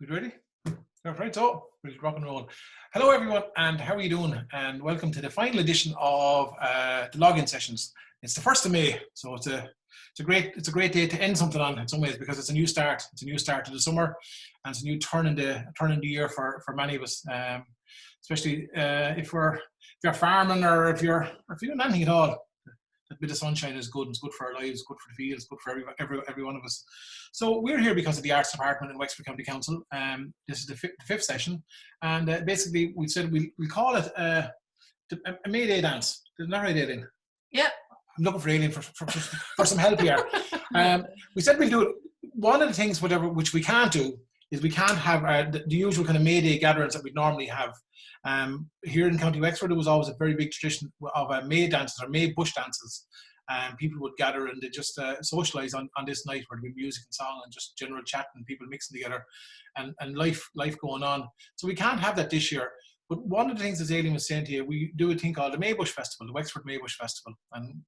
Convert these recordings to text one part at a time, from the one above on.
We ready? Right, so we'll rock and roll. Hello, everyone, and how are you doing? And welcome to the final edition of the login sessions. It's the 1st of May, so it's a great day to end something on in some ways because it's a new start. It's a new start to the summer, and it's a new turn in the year for many of us. Especially if you're farming or if you're doing anything at all. A bit of sunshine is good. It's good for our lives, good for the fields, good for every one of us. So we're here because of the Arts Department in Wexford County Council. This is the fifth session, and basically we said we'll call it a May Day dance. Isn't that right, Aileen? Yeah. I'm looking for Aileen for some help here. We said we'll do it. One of the things, which we can't do, is we can't have the usual kind of May Day gatherings that we normally have. Here in County Wexford, there was always a very big tradition of May dances or May bush dances. People would gather and they just socialise on this night where there'd be music and song and just general chat and people mixing together and life going on. So we can't have that this year. But one of the things, as Aileen was saying to you, we do a thing called the May Bush Festival, the Wexford May Bush Festival. And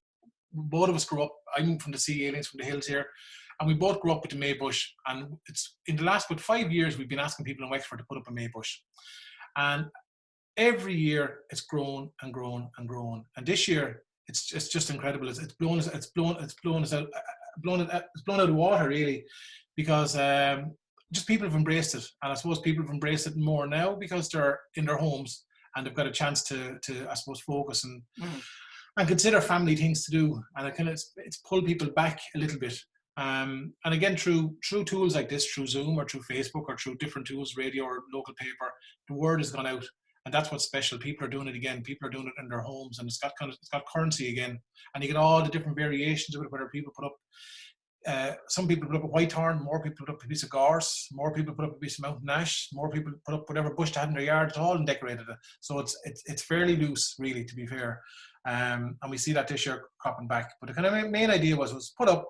both of us grew up, I'm from the sea, Aileen's from the hills here, and we both grew up with the May Bush. And it's in the last 5 years, we've been asking people in Wexford to put up a May Bush. And every year it's grown and grown and grown. And this year it's just incredible. It's blown out of water really, because just people have embraced it. And I suppose people have embraced it more now because they're in their homes and they've got a chance to I suppose focus and consider family things to do. And it's pulled people back a little bit. And again, through tools like this, through Zoom or through Facebook or through different tools, radio or local paper, the word has gone out. And that's what's special. People are doing it again. People are doing it in their homes, and it's got currency again. And you get all the different variations of it. Whether people put up, some people put up a whitethorn, more people put up a piece of gorse, more people put up a piece of mountain ash, more people put up whatever bush they had in their yard. It's all decorated it. So it's fairly loose, really, to be fair. And we see that this year cropping back. But the kind of main idea was put up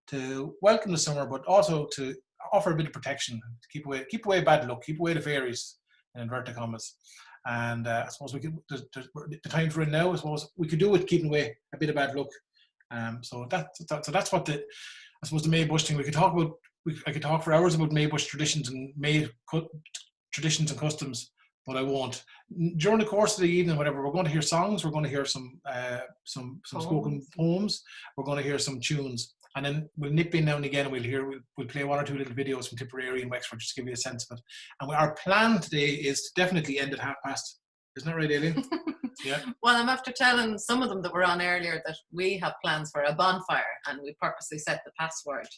to welcome the summer, but also to offer a bit of protection, to keep away bad luck, keep away the fairies, in inverted commas. And I suppose the times we're in now, I suppose we could do with keeping away a bit of bad luck. So that's what I suppose the May Bush thing. We could talk about. I could talk for hours about May Bush traditions and May traditions and customs, but I won't. During the course of the evening, whatever, we're going to hear songs. We're going to hear some spoken poems. We're going to hear some tunes. And then we'll nip in now and again and we'll play one or two little videos from Tipperary and Wexford just to give you a sense of it. And our plan today is to definitely end at 5:30. Isn't that right, Aileen? Yeah. Well, I'm after telling some of them that were on earlier that we have plans for a bonfire, and we purposely set the password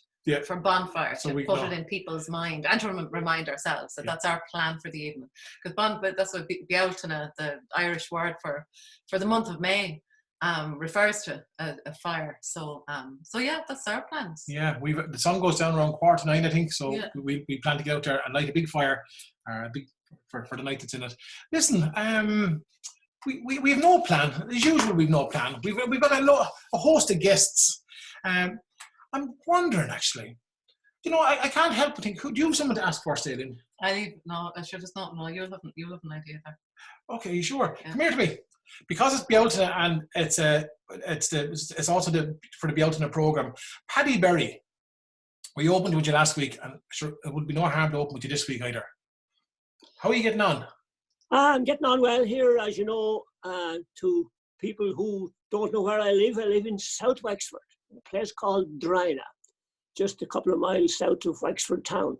for bonfire to put it in people's mind and to remind ourselves that that's our plan for the evening. Because that's what Bealtaine, the Irish word for the month of May, refers to a fire. So yeah, that's our plans. Yeah, the sun goes down around 9:15, I think. So we plan to get out there and light a big fire, for the night that's in it. Listen, we have no plan. As usual, we've no plan. We've got a host of guests. I'm wondering actually. You know, I can't help but think. Do you have someone to ask first, Aileen? I should just not know. You have an idea there. Okay, you sure? Yeah. Come here to me. Because it's Bealtaine and it's also for the Bealtaine Programme. Paddy Berry, we opened with you last week, and sure it would be no harm to open with you this week either. How are you getting on? I'm getting on well here, as you know. To people who don't know where I live in South Wexford, a place called Drina, just a couple of miles south of Wexford town.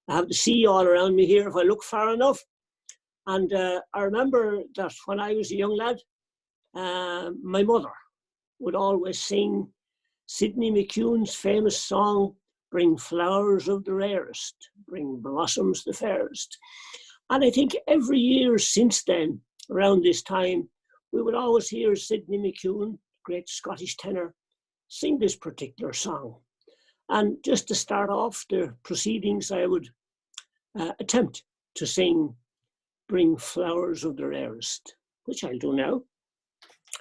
I have the sea all around me here if I look far enough. And I remember that when I was a young lad, my mother would always sing Sidney McCune's famous song, "Bring flowers of the rarest, bring blossoms the fairest." And I think every year since then, around this time, we would always hear Sidney McCune, great Scottish tenor, sing this particular song. And just to start off the proceedings, I would attempt to sing "Bring flowers of the rarest," which I'll do now.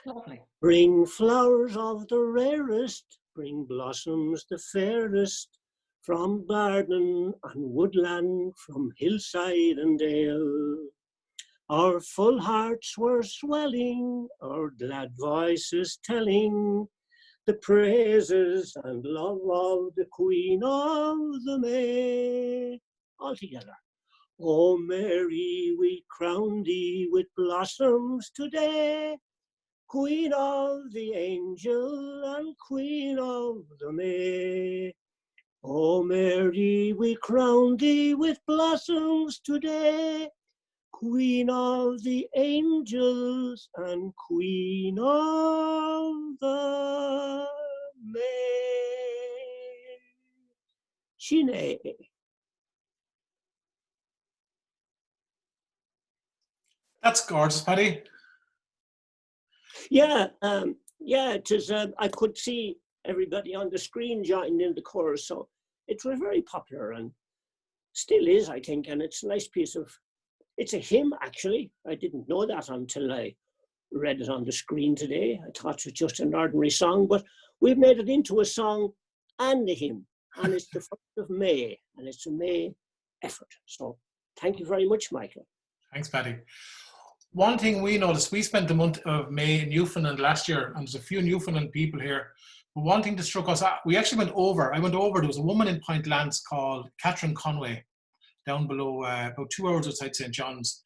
Lovely. Bring flowers of the rarest, bring blossoms the fairest, from garden and woodland, from hillside and dale. Our full hearts were swelling, our glad voices telling the praises and love of the Queen of the May. All together. O Mary, we crown thee with blossoms today, Queen of the angel and Queen of the May. O Mary, we crown thee with blossoms today, Queen of the angels and Queen of the May. Shine. That's gorgeous, Paddy. Yeah, it is. I could see everybody on the screen joining in the chorus, so it was very popular and still is, I think. And it's a nice piece of. It's a hymn, actually. I didn't know that until I read it on the screen today. I thought it was just an ordinary song, but we've made it into a song and a hymn, and it's the 1st of May, and it's a May effort. So thank you very much, Michael. Thanks, Paddy. One thing we noticed, we spent the month of May in Newfoundland last year, and there's a few Newfoundland people here. But one thing that struck us, we actually went over. I went over. There was a woman in Point Lance called Catherine Conway, down below, about 2 hours outside St. John's.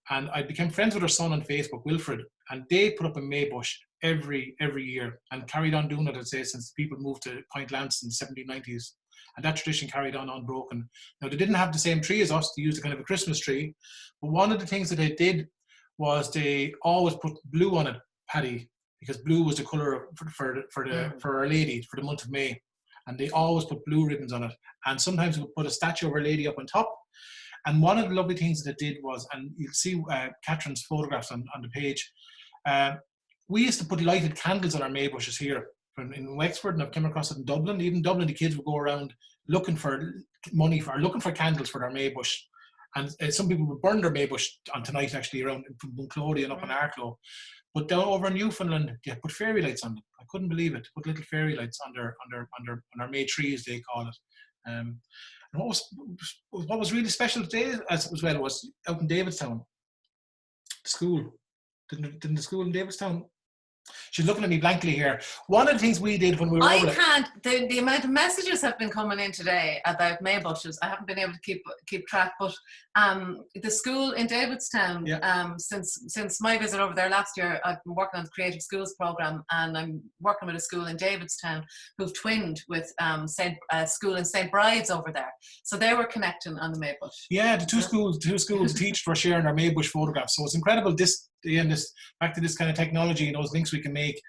And I became friends with her son on Facebook, Wilfred, and they put up a May bush every year and carried on doing it, I'd say, since people moved to Point Lance in the 1790s. And that tradition carried on unbroken. Now, they didn't have the same tree as us. They used a kind of a Christmas tree. But one of the things that they did was they always put blue on it, Paddy, because blue was the colour for Our Lady for the month of May. And they always put blue ribbons on it. And sometimes we would put a statue of Our Lady up on top. And one of the lovely things that they did was, and you'll see Catherine's photographs on the page, we used to put lighted candles on our May bushes here in Wexford, and I've come across it in Dublin. Even in Dublin, the kids would go around looking for looking for candles for their May bush. And some people would burn their May bush on tonight, actually, around from Bunclody and up in Arklow. But down over in Newfoundland, they put fairy lights on them. I couldn't believe it. Put little fairy lights on our May trees, they call it. And what was really special today as well was out in Davidstown, the school. Didn't the school in Davidstown? She's looking at me blankly here. One of the things we did when we were over there, the amount of messages have been coming in today about May bushes. I haven't been able to keep track, but the school in Davidstown, since my visit over there last year, I've been working on the Creative Schools Programme, and I'm working with a school in Davidstown who've twinned with school in St. Bride's over there. So they were connecting on the May bush. Yeah, the two schools teach were sharing our May bush photographs. So it's incredible. Back to this kind of technology and those links we can make.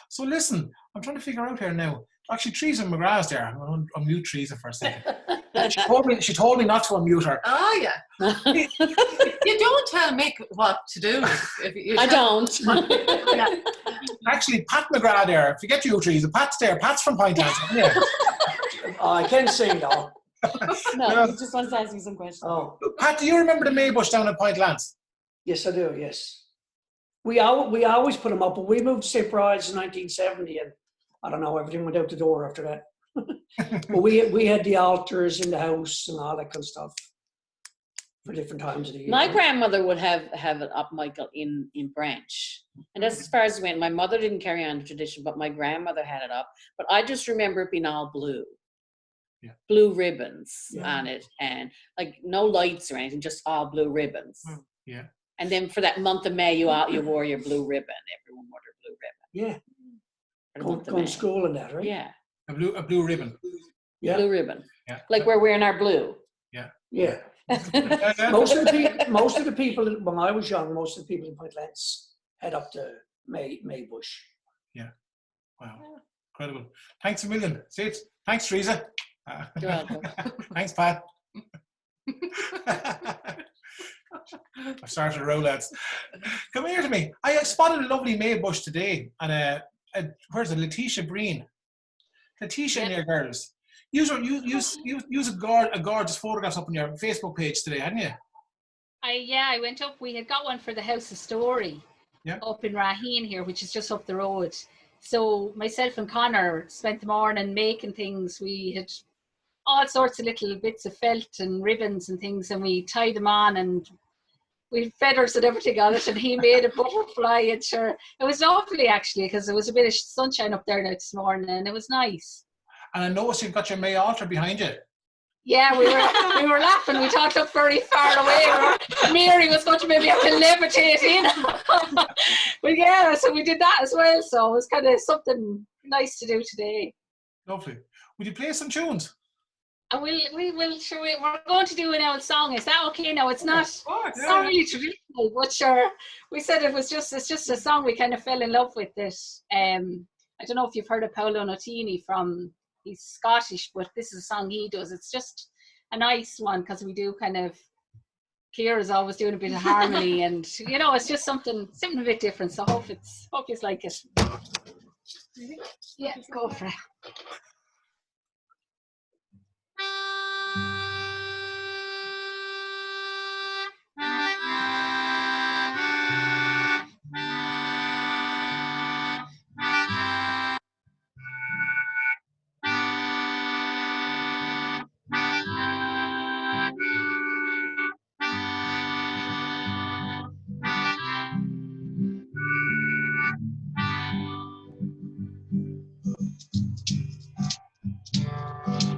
So listen, I'm trying to figure out here now. Actually, Teresa McGrath's there. I'm going to unmute Teresa for a second. She told me not to unmute her. Oh, yeah. You don't tell Mick what to do. I don't. Yeah. Actually, Pat McGrath there. Forget you, Teresa. Pat's there. Pat's from Point Lance. Yeah. I can sing though. No, he just wants to ask you some questions. Oh. Pat, do you remember the May bush down at Point Lance? Yes, I do, yes. We always put them up, but we moved to St. Bride's in 1970, and I don't know, everything went out the door after that. But we had the altars in the house and all that kind of stuff for different times of the year. My grandmother would have it up, Michael, in Branch. And that's as far as it went. My mother didn't carry on the tradition, but my grandmother had it up. But I just remember it being all blue. Yeah. Blue ribbons on it, and like no lights or anything, just all blue ribbons. Yeah. And then for that month of May, you wore your blue ribbon. Everyone wore their blue ribbon. Yeah. Going to school and that, right? Yeah. A blue ribbon. Yeah. Blue ribbon. Yeah. Like we're wearing our blue. Yeah. Yeah. most of the people when I was young, most of the people in Point Lance had up the May bush. Yeah. Wow. Incredible. Thanks a million. See it. Thanks, Teresa. You're welcome. Thanks, Pat. I've started to roll, lads. Come here to me. I spotted a lovely May bush today, and where's it? Letitia Breen. Letitia and your girls. Use a gorgeous photographs up on your Facebook page today, hadn't you? I went up. We had got one for the House of Story up in Raheen here, which is just up the road. So myself and Connor spent the morning making things. We had all sorts of little bits of felt and ribbons and things, and we tied them on, and we had feathers and everything on it, and he made a butterfly. And sure, it was lovely actually, because there was a bit of sunshine up there now this morning, and it was nice. And I noticed you've got your May altar behind you. Yeah, we were laughing. We talked up very far away. Mary was going to maybe have to levitate in. But yeah, so we did that as well. So it was kind of something nice to do today. Lovely. Would you play some tunes? And we're going to do an old song. Is that okay? No, it's not. It's not really traditional, but sure. We said it's just a song we kind of fell in love with. It. I don't know if you've heard of Paolo Nutini he's Scottish, but this is a song he does. It's just a nice one because we do kind of. Ciara's always doing a bit of harmony, and it's just something a bit different. So hope you like it. Yeah, go for it.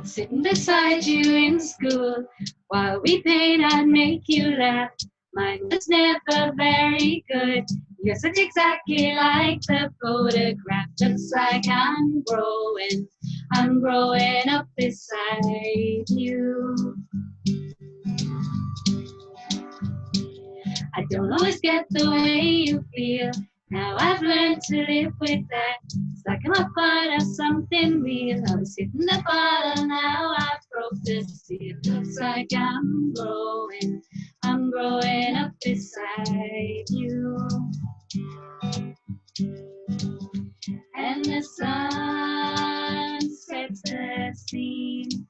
Sitting beside you in school, while we paint and make you laugh. Mine was never very good. Yours looked exactly like the photograph. Looks like I'm growing up beside you. I don't always get the way you feel. Now I've learned to live with that. It's like I'm a part of something real. I was hitting the bottle, now I broke the seal. Looks like I'm growing up beside you. And the sun sets the scene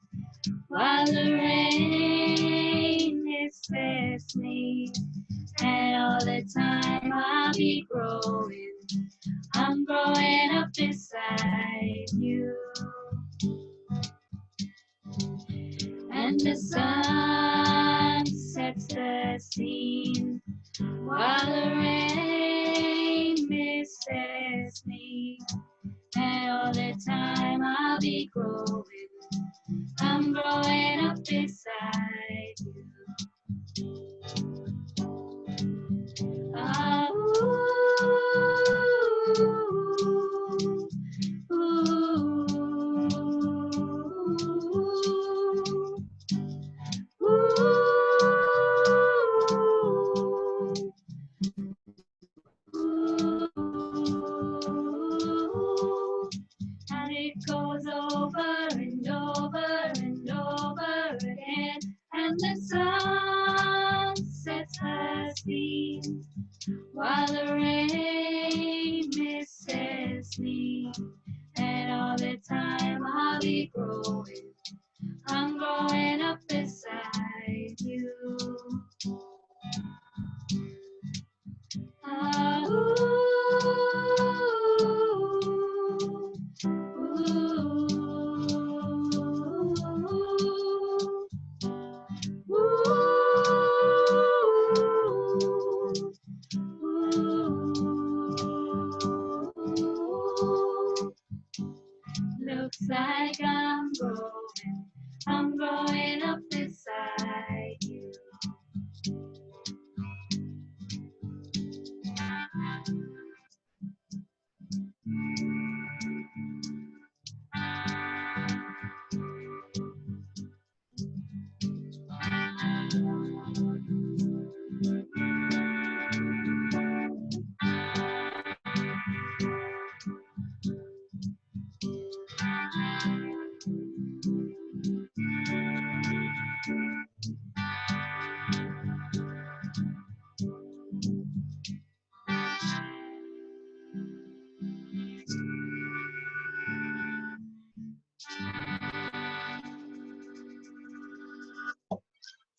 while the rain misses me. And all the time I'll be growing. I'm growing up beside you. And the sun sets the scene while the rain misses me. And all the time I'll be growing. I'm growing up beside you. And it goes over and over and over again, and the sun sets the scene while the rain misses me. And all the time I'll be growing. I'm growing up beside you. Looks like I'm growing up beside you.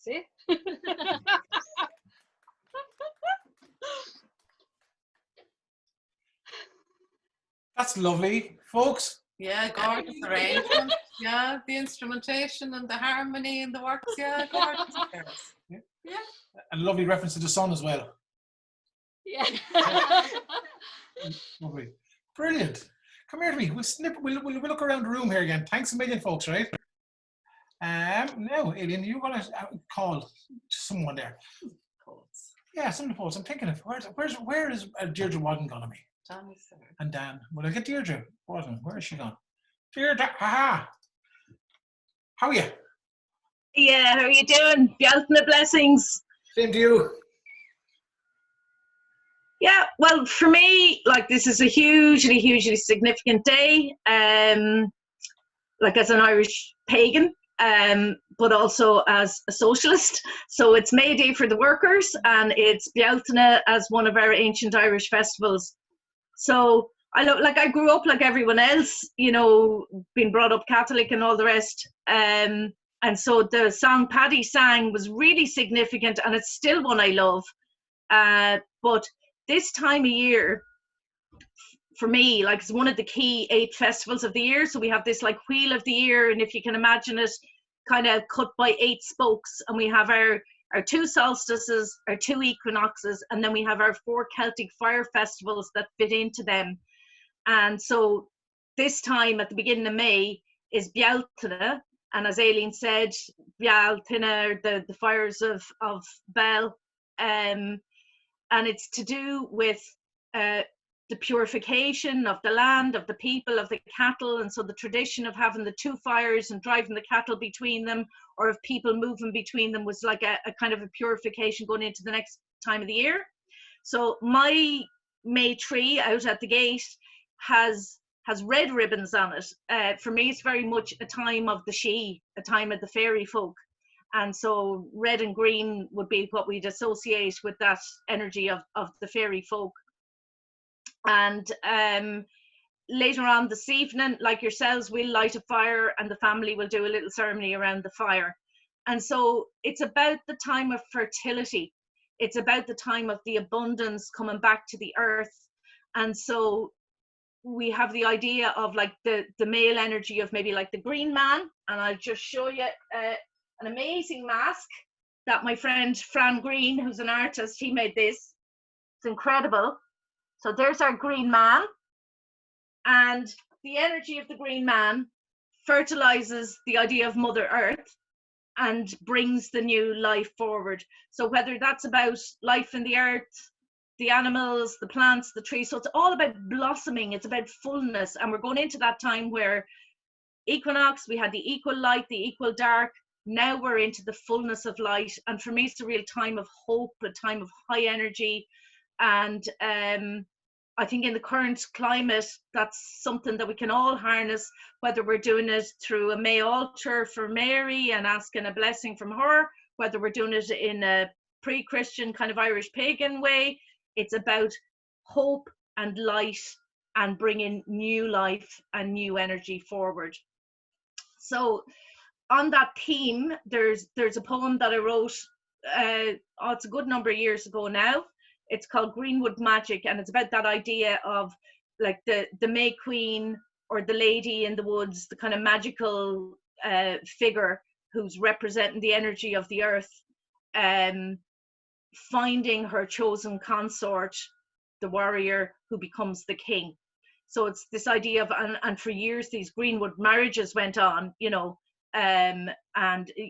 See? That's lovely, folks. Yeah, gorgeous arrangement. Yeah, the instrumentation and the harmony and the works. Yeah, gorgeous. Yeah. Yeah. And lovely reference to the sun as well. Yeah. Lovely. Brilliant. Come here to me. We'll look around the room here again. Thanks a million, folks, right? Now, Aileen, you're going to call someone there. Poets. Yeah, some of the poets. I'm thinking of where is Deirdre Wadden going to be? Dan is there. And Dan. Well, I get Deirdre Wadden. Where is she gone? Deirdre, aha! How are you? Yeah, how are you doing? Bealtaine blessings. Same to you. Yeah, well, for me, like, this is a hugely significant day. Like, as an Irish pagan, but also as a socialist. So it's May Day for the workers, and it's Bealtaine as one of our ancient Irish festivals. So I grew up like everyone else, you know, being brought up Catholic and all the rest. And so the song Paddy sang was really significant, and it's still one I love. But this time of year, for me, like, it's one of the key 8 festivals of the year. So we have this like wheel of the year, and if you can imagine it, kind of cut by 8 spokes, and we have our 2 solstices, our 2 equinoxes, and then we have our 4 Celtic fire festivals that fit into them. And so this time at the beginning of May is Bealtaine, and as Aileen said, Bealtaine are the fires of Bel, and it's to do with the purification of the land, of the people, of the cattle. And so the tradition of having the 2 fires and driving the cattle between them, or of people moving between them, was like a kind of a purification going into the next time of the year. So my May tree out at the gate has red ribbons on it. For me, it's very much a time of the She, a time of the fairy folk. And so red and green would be what we'd associate with that energy of the fairy folk. And later on this evening, like yourselves, we'll light a fire, and the family will do a little ceremony around the fire. And so it's about the time of fertility. It's about the time of the abundance coming back to the earth. And so we have the idea of like the male energy of maybe like the green man. And I'll just show you an amazing mask that my friend Fran Green, who's an artist, he made this. It's incredible. So there's our green man, and the energy of the green man fertilizes the idea of Mother Earth and brings the new life forward. So whether that's about life in the earth, the animals, the plants, the trees, so it's all about blossoming, it's about fullness. And we're going into that time where equinox, we had the equal light, the equal dark. Now we're into the fullness of light. And for me, it's a real time of hope, a time of high energy. And I think in the current climate, that's something that we can all harness, whether we're doing it through a May altar for Mary and asking a blessing from her, whether we're doing it in a pre-Christian kind of Irish pagan way. It's about hope and light and bringing new life and new energy forward. So on that theme, there's a poem that I wrote, it's a good number of years ago now. It's called Greenwood Magic, and it's about that idea of like the May Queen, or the lady in the woods, the kind of magical figure who's representing the energy of the earth, finding her chosen consort, the warrior who becomes the king. So it's this idea of, and for years these Greenwood marriages went on, you know, and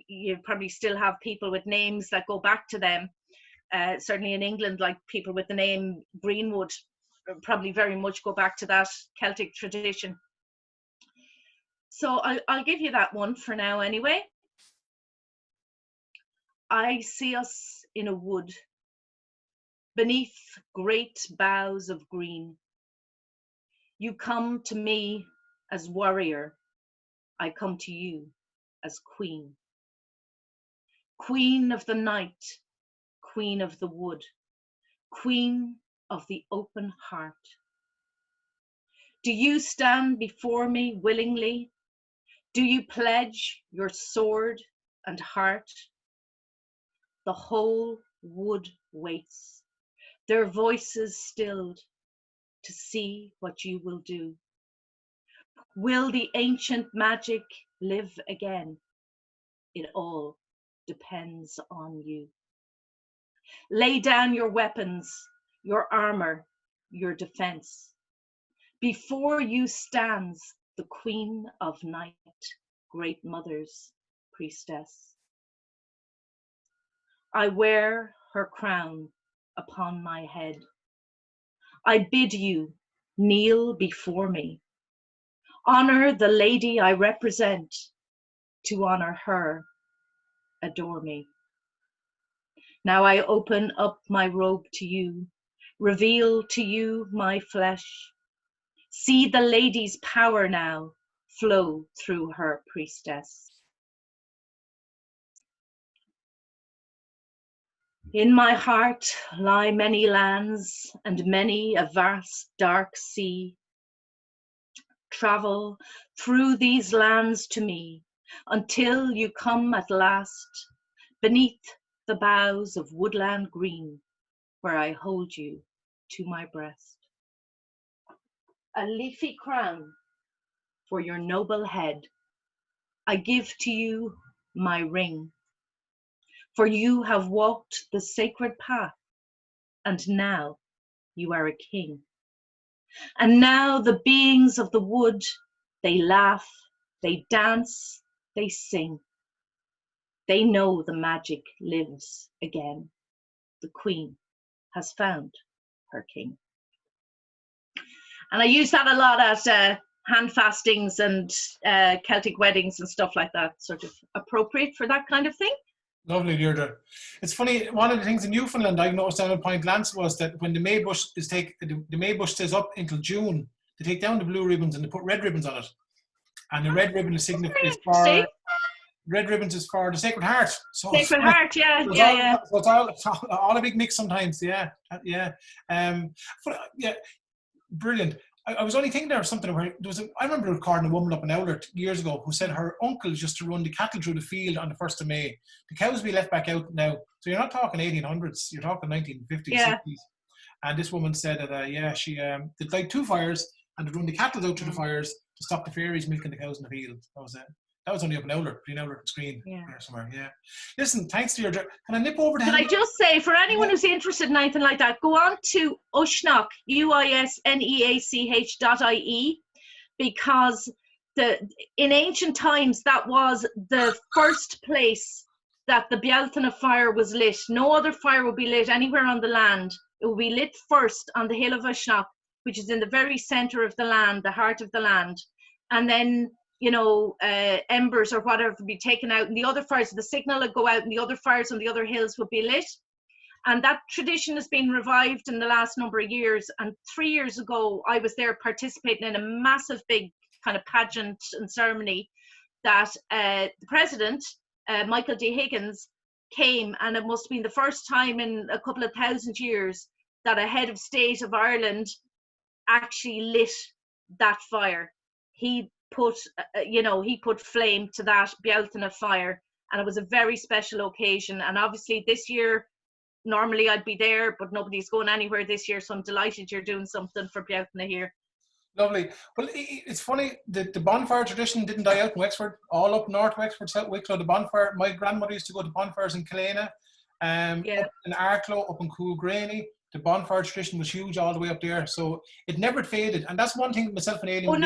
you probably still have people with names that go back to them. Certainly in England, like people with the name Greenwood probably very much go back to that Celtic tradition. So I'll give you that one for now anyway. I see us in a wood, beneath great boughs of green. You come to me as warrior, I come to you as queen. Queen of the night, queen of the wood, queen of the open heart. Do you stand before me willingly? Do you pledge your sword and heart? The whole wood waits, their voices stilled, to see what you will do. Will the ancient magic live again? It all depends on you. Lay down your weapons, your armor, your defense. Before you stands the Queen of Night, Great Mother's priestess. I wear her crown upon my head. I bid you kneel before me. Honor the lady I represent. To honor her, adore me. Now I open up my robe to you, reveal to you my flesh. See the lady's power now flow through her priestess. In my heart lie many lands and many a vast dark sea. Travel through these lands to me until you come at last beneath the boughs of woodland green where I hold you to my breast. A leafy crown for your noble head. I give to you my ring, for you have walked the sacred path, and now you are a king. And now the beings of the wood, they laugh, they dance, they sing. They know the magic lives again. The queen has found her king. And I use that a lot at hand fastings and Celtic weddings and stuff like that, sort of appropriate for that kind of thing. Lovely, Deirdre. It's funny, one of the things in Newfoundland I noticed down at Point Lance was that when the May bush stays up until June, they take down the blue ribbons and they put red ribbons on it. And the red ribbon is for red ribbons is for the Sacred Heart. So Sacred Heart, yeah. So it's all a big mix sometimes, yeah. Brilliant. I was only thinking there was something where I remember recording a woman up in Owler years ago who said her uncle used to run the cattle through the field on the 1st of May. The cows be left back out now. So you're not talking 1800s, you're talking 1950s, 60s. And this woman said that, she did like 2 fires and they'd run the cattle out to the fires to stop the fairies milking the cows in the field. That was only up in Owler, between Owler and Screen, somewhere, yeah. Listen, thanks to your... Can I nip over to... Can I just say, for anyone who's interested in anything like that, go on to Uisneach, UISNEACH.ie, because in ancient times, that was the first place that the Bealtaine fire was lit. No other fire would be lit anywhere on the land. It will be lit first on the hill of Uisneach, which is in the very centre of the land, the heart of the land. And then... embers or whatever would be taken out, and the other fires, the signal would go out, and the other fires on the other hills would be lit. And that tradition has been revived in the last number of years. And 3 years ago, I was there participating in a massive, big kind of pageant and ceremony that the president, Michael D. Higgins, came, and it must have been the first time in a couple of 1,000 years that a head of state of Ireland actually lit that fire. He put flame to that Bealtaine fire, and it was a very special occasion. And obviously this year, normally I'd be there, but nobody's going anywhere this year, so I'm delighted you're doing something for Bealtaine here. Lovely. Well, it's funny, the bonfire tradition didn't die out in Wexford, all up north Wexford, South Wicklow, the bonfire. My grandmother used to go to bonfires in Killarney, up in Arklow, up in Coolgraney. The bonfire tradition was huge all the way up there, so it never faded. And that's one thing myself and Aileen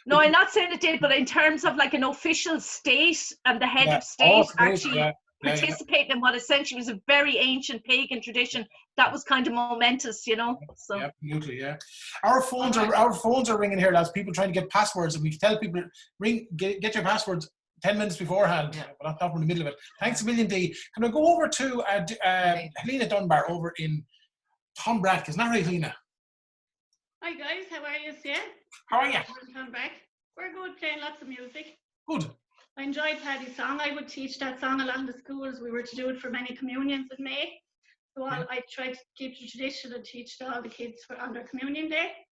No, I'm not saying it did, but in terms of like an official state and the head of state participating in what essentially was a very ancient pagan tradition, that was kind of momentous, So. Yeah, absolutely, yeah. Our phones are ringing here, lads. People trying to get passwords, and we tell people get your passwords 10 minutes beforehand. Yeah. But not in the middle of it. Thanks a million, Dee. Can I go over to Helena Dunbar over in Tom Bradk? Isn't that right, Helena? Hi guys, how are you? Yeah. How are you? Come back. We're good, playing lots of music. Good. I enjoyed Paddy's song. I would teach that song a lot in the schools. We were to do it for many communions in May. So I tried to keep the tradition and teach to all the kids on their communion day.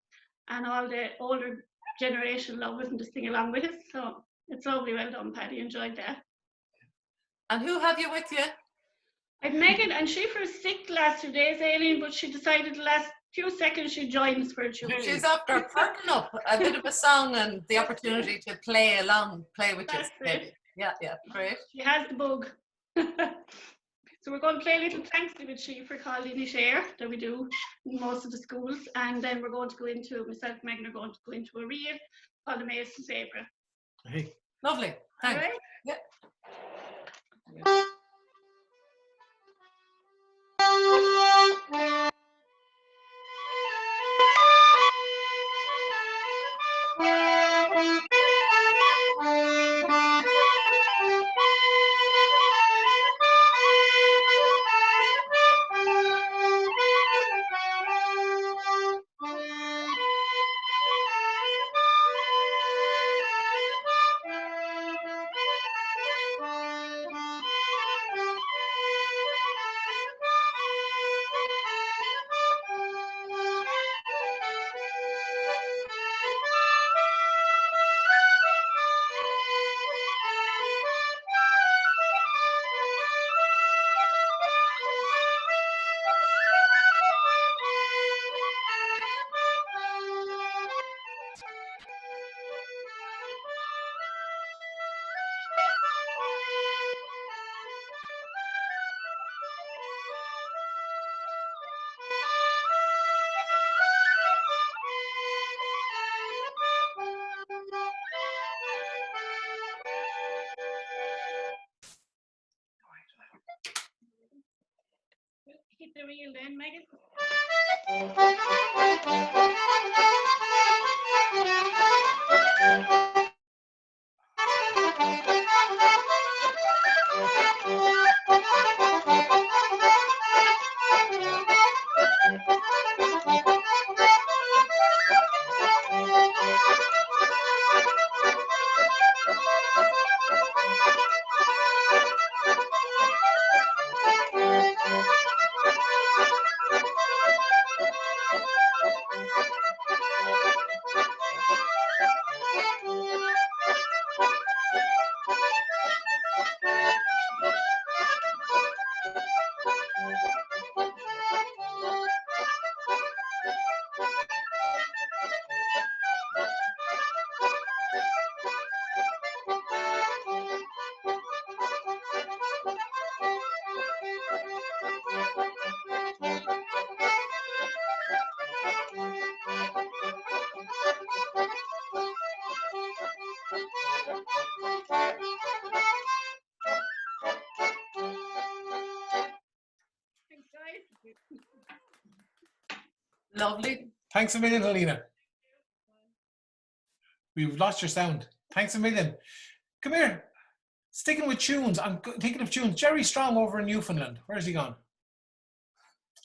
And all the older generation love it and to sing along with us. So it's lovely. Well done, Paddy. Enjoyed that. And who have you with you? I've Megan, and she was sick last 2 days, Aileen, but she decided the last few seconds she'd join us for a few. She's after perking up a bit of a song and the opportunity to play with you. Yeah, great. She has the bug. So we're going to play a little Thanksgiving with Chief called Inish Air that we do in most of the schools, and then we're going to go into, myself and Megan are going to go into a reel called the Mason's Apron. Hey. Lovely. Thanks. All right? Yeah. Hit the reel then, Megan. Lovely. Thanks a million, Helena. We've lost your sound. Thanks a million. Come here. Sticking with tunes, I'm thinking of tunes. Jerry Strong over in Newfoundland. Where's he gone?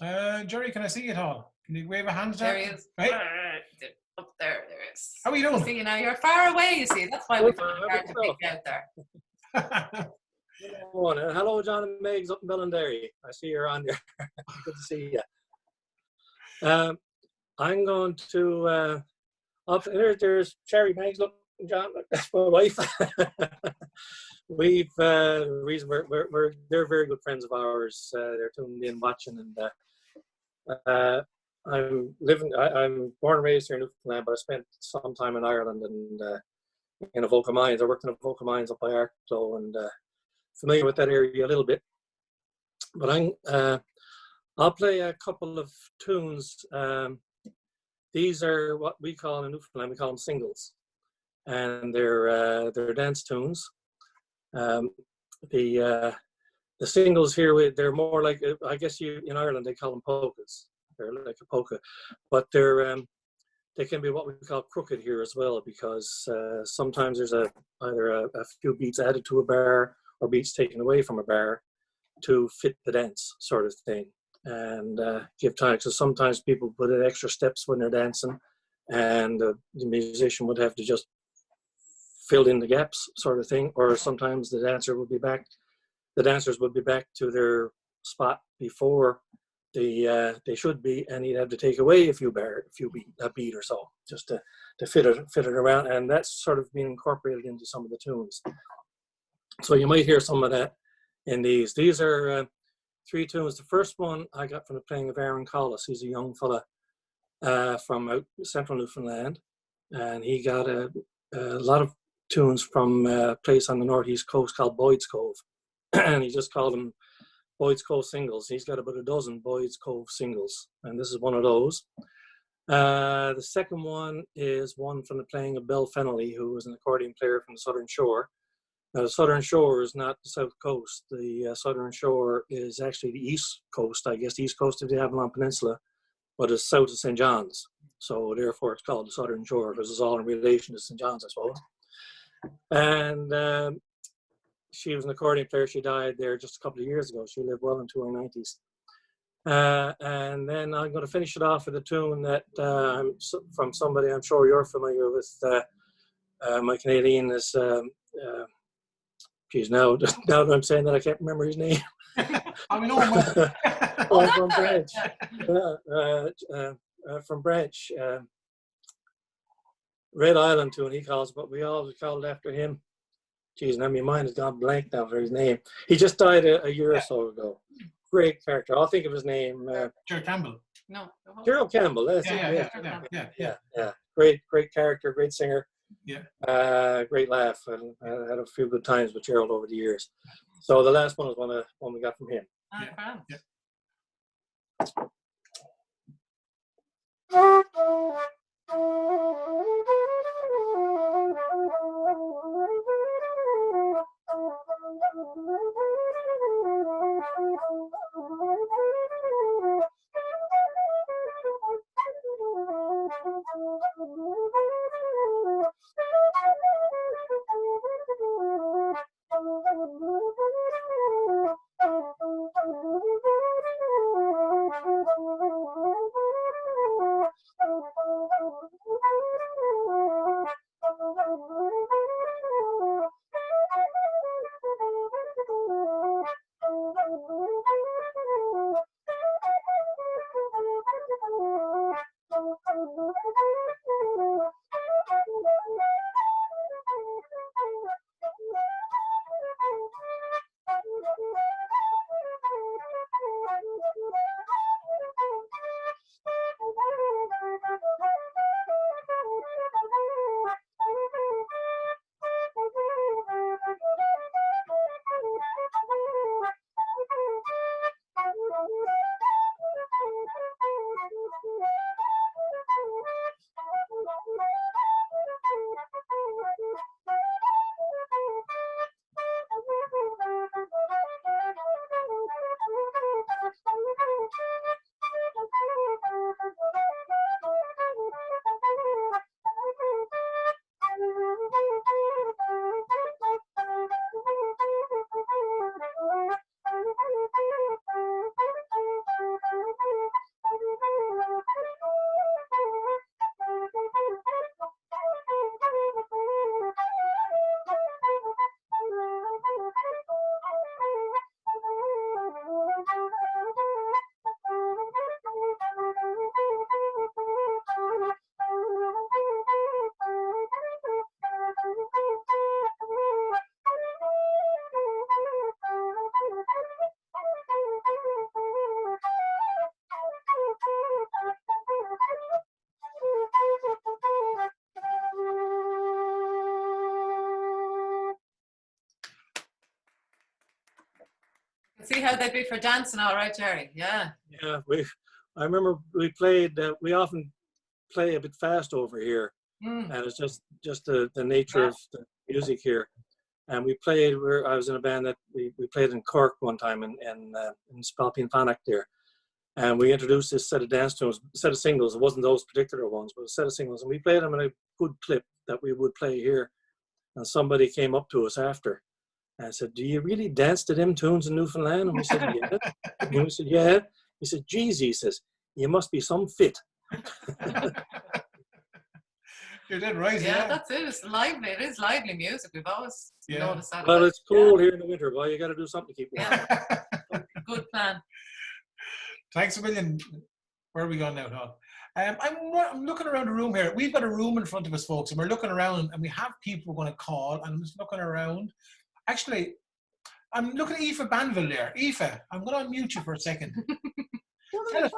Jerry, can I see you at all? Can you wave a hand? There he is. Right? Up there, there is. How are you doing? See, now you're far away, you see. That's why we find it hard to pick out there. Hello, John and Megs up in Ballinderry. I see you're on there. Good to see you. I'm going to up there's Sherry Megs. Look, John, that's my wife. We've the reason they're very good friends of ours. They're tuned in watching, and I'm born and raised here in Newfoundland, but I spent some time in Ireland and in Avoca Mines. I worked in Avoca Mines up by Arklow, and familiar with that area a little bit. But I'll play a couple of tunes. These are what we call in Newfoundland, we call them singles, and they're dance tunes. The singles here, they're more like, I guess in Ireland they call them polkas. They're like a polka, but they can be what we call crooked here as well, because sometimes there's either a few beats added to a bar or beats taken away from a bar to fit the dance sort of thing, and give time. So sometimes people put in extra steps when they're dancing, and the musician would have to just fill in the gaps sort of thing, or sometimes the dancers would be back to their spot before they should be, and he'd have to take away a beat or so just to fit it around, and that's sort of being incorporated into some of the tunes. So you might hear some of that in these. These are 3 tunes. The first one I got from the playing of Aaron Collis. He's a young fella from out central Newfoundland, and he got a lot of tunes from a place on the northeast coast called Boyd's Cove, and he just called them Boyd's Cove singles. He's got about a dozen Boyd's Cove singles, and this is one of those. The second one is one from the playing of Bill Fennelly, who was an accordion player from the Southern Shore, Now, the Southern Shore is not the South Coast. The Southern Shore is actually the East Coast, I guess, the East Coast of the Avalon Peninsula, but it's south of St. John's. So therefore it's called the Southern Shore because it's all in relation to St. John's, I suppose. And she was an accordion player. She died there just a couple of years ago. She lived well into her 90s. And then I'm going to finish it off with a tune that from somebody I'm sure you're familiar with. Mike and Aileen is, geez, now that I'm saying that, I can't remember his name. I know him. From Branch. From Branch. Red Island tune, he calls, but we always called after him. Geez, now my mind has gone blank now for his name. He just died a year or so ago. Great character. I'll think of his name. Gerald Campbell. No. Gerald Campbell. That's yeah. Great character, great singer. Yeah. Great laugh, and I had a few good times with Gerald over the years. So the last one was one we got from him. Yeah. See how they'd be for dancing, all right, Jerry? Yeah. Yeah, I remember we played. We often play a bit fast over here, and it's just the nature of the music here. And we played. I was in a band that we played in Cork one time in Bealtaine Programme there, and we introduced this set of dance tunes, a set of singles. It wasn't those particular ones, but a set of singles, and we played them in a good clip that we would play here. And somebody came up to us after. I said, "Do you really dance to them tunes in Newfoundland?" And we said, "Yeah." And we said, "Yeah." He said, "Geez," he says, "you must be some fit." You're dead right. Yeah, that's it. It's lively. It is lively music. We've always noticed that. Well, it's cold here in the winter, boy. You got to do something to keep warm. Yeah. Good plan. Thanks a million. Where are we going now, Todd? I'm looking around the room here. We've got a room in front of us, folks, and we're looking around, and we have people we're going to call. And I'm just looking around. Actually, I'm looking at Aoife Banville there. Aoife, I'm going to unmute you for a second. Tell us,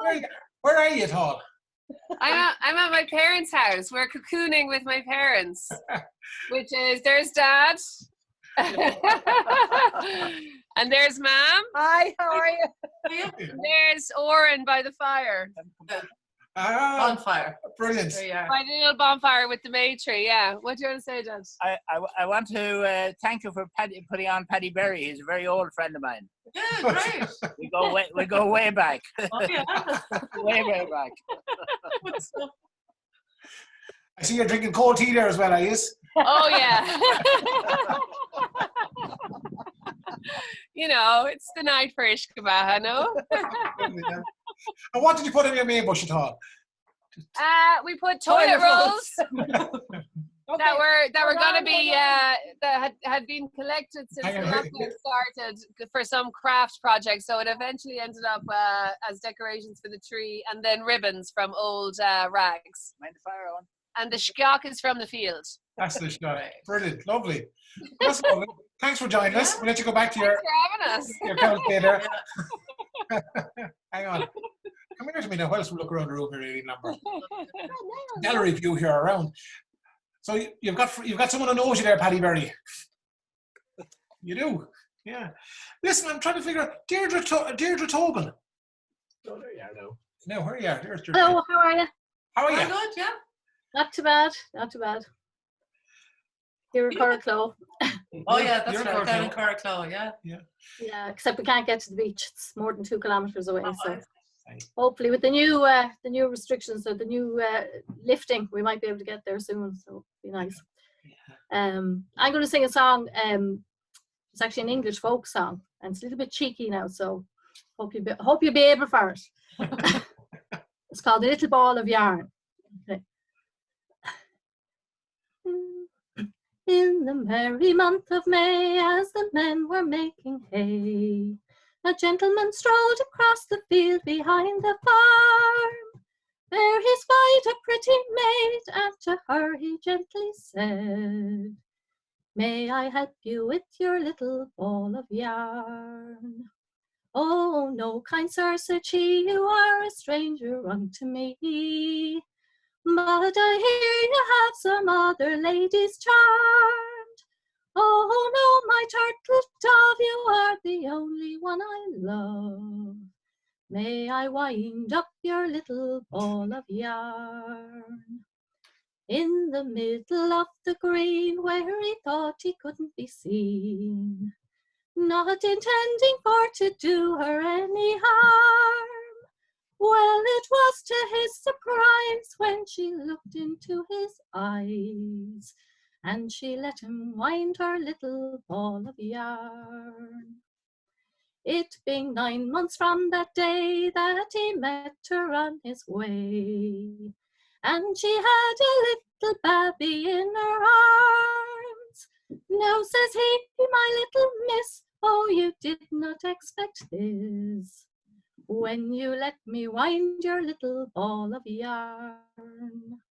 where are you, Todd? I'm at my parents' house. We're cocooning with my parents, which is, there's Dad. And there's Mom. Hi, how are you? There's Oren by the fire. Bonfire. Brilliant. There you are. I did a little bonfire with the May tree, yeah. What do you want to say, Jen? I want to thank you for putting on Paddy Berry. He's a very old friend of mine. Yeah, great. We go way back. Oh, yeah. way back. I see you're drinking cold tea there as well, are you? Oh, yeah. You know, it's the night for Ishkabaha, no? And what did you put in your May bush at all? We put toilet rolls that were going to be that had been collected since the lockdown started for some craft project. So it eventually ended up as decorations for the tree, and then ribbons from old rags. Mind the fire on. And the shkiak is from the field. That's the shkiak. Brilliant, lovely. That's lovely. Thanks for joining us. We'll let you go back to Thanks for having us. your calculator. Hang on. Come here to me now. What else we look around the room here, Aileen Lambert? Gallery view here around. So you've got someone who knows you there, Paddy Berry. You do, yeah. Listen, I'm trying to figure out Deirdre Tobin. Oh, there you are now. No, where are you? There's Deirdre. Hello, how are you? How are you? Very good, yeah. Not too bad, not too bad. Here in Coraclow. Oh yeah, that's right, down in Coraclow, yeah. Yeah, except we can't get to the beach. It's more than 2 kilometres away. So hopefully with the new restrictions or the new lifting, we might be able to get there soon. So it'll be nice. I'm going to sing a song. It's actually an English folk song, and it's a little bit cheeky now. So hope you'll be able for it. It's called "A Little Ball of Yarn." Okay. In the merry month of May, as the men were making hay, a gentleman strolled across the field behind the farm. There he spied a pretty maid, and to her he gently said, "May I help you with your little ball of yarn?" "Oh, no, kind sir," said she, "you are a stranger unto me. But I hear you have some other ladies charmed. Oh no, my turtle dove, you are the only one I love. May I wind up your little ball of yarn?" In the middle of the green, where he thought he couldn't be seen, not intending for to do her any harm, well, it was to his surprise when she looked into his eyes, and she let him wind her little ball of yarn. It being 9 months from that day that he met her on his way, and she had a little babby in her arms. "Now," says he, "my little miss, oh, you did not expect this, when you let me wind your little ball of yarn."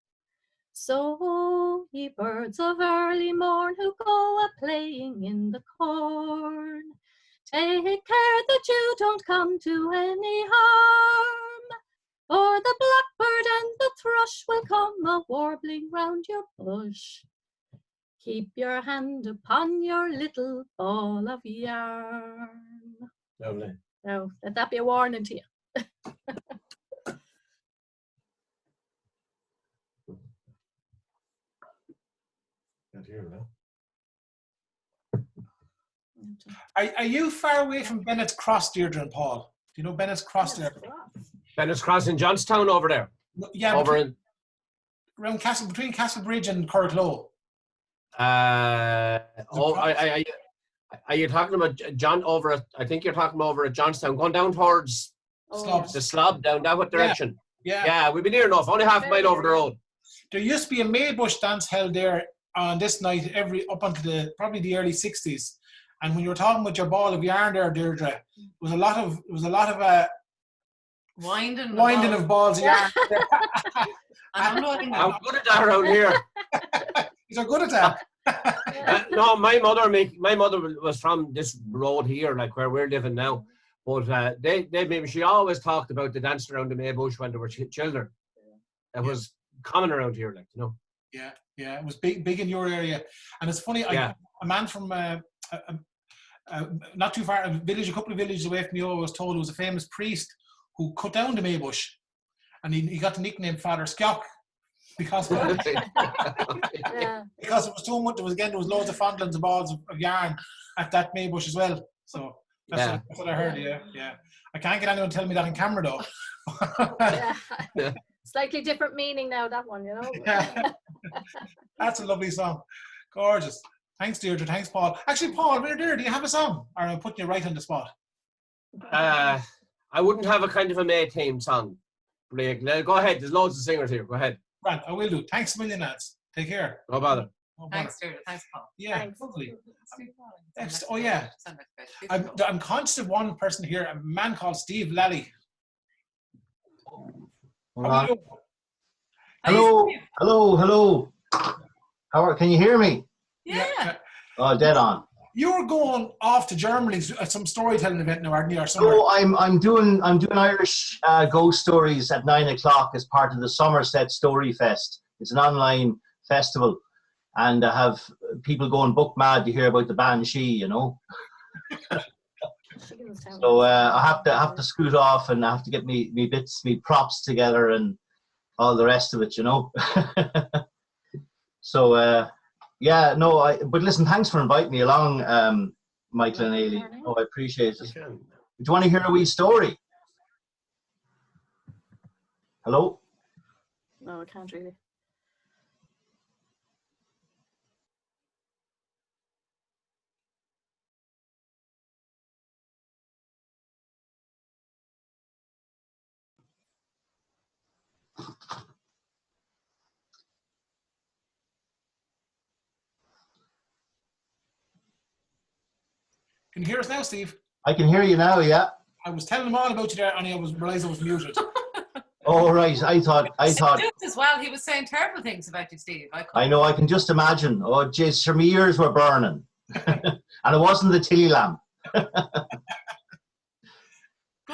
So, ye birds of early morn who go a-playing in the corn, take care that you don't come to any harm, or the blackbird and the thrush will come a-warbling round your bush. Keep your hand upon your little ball of yarn. Lovely. Now, let that be a warning to you. Not here now. Are you far away from Bennett's Cross, Deirdre and Paul? Do you know Bennett's Cross there? Bennett's Cross in Johnstown over there. Yeah, over around between Castlebridge and Coraclow. Are you talking about John over at, I think you're talking over at Johnstown, going down towards the Slob, down that direction. Yeah, we've been near enough, only half a mile over the road. There used to be a Maybush dance held there on this night up until probably the early 60s. And when you were talking with your ball of yarn there, Deirdre, it was a lot of winding of balls of yarn. I'm good at that around here. You're good at that. No, my mother was from this road here, like where we're living now. But she always talked about the dancing around the Maybush when they were children. It was common around here, like, you know. Yeah, it was big in your area. And it's funny, a man from not too far, a couple of villages away from me, I was told it was a famous priest who cut down the Maybush. and he got the nickname Father Scock because because it was too much. There was loads of fondlings and balls of yarn at that May bush as well. So that's what I heard. Yeah. I can't get anyone to tell me that on camera though. Slightly different meaning now, that one, you know. That's a lovely song. Gorgeous. Thanks, Deirdre. Thanks, Paul. Actually, Paul, when you're there, do you have a song? Or am I putting you right on the spot? I wouldn't have a kind of a May theme song. Go ahead. There's loads of singers here. Go ahead. Grant, I will do. Thanks a million, lads. Take care. No bother. Thanks, Deirdre. Thanks, Paul. Yeah, Thanks. lovely. Oh, yeah. I'm conscious of one person here, a man called Steve Lally. Hello. Can you hear me? Yeah. Oh, dead on. You were going off to Germany at some storytelling event now, aren't you? Or somewhere? No, I'm doing Irish ghost stories at 9 o'clock as part of the Somerset Story Fest. It's an online festival, and I have people going book mad to hear about the Banshee, you know. So I have to scoot off, and I have to get me props together and all the rest of it, you know. So but listen, thanks for inviting me along, Michael and Aileen. Oh, I appreciate it. Do you want to hear a wee story? Hello? No, I can't really. Can you hear us now, Steve? I can hear you now, yeah. I was telling them all about you there, and I realised I was muted. Oh, right. I thought. As well, he was saying terrible things about you, Steve. I know. I can just imagine. Oh, jeez, sure, my ears were burning, and it wasn't the tilly lamp. Go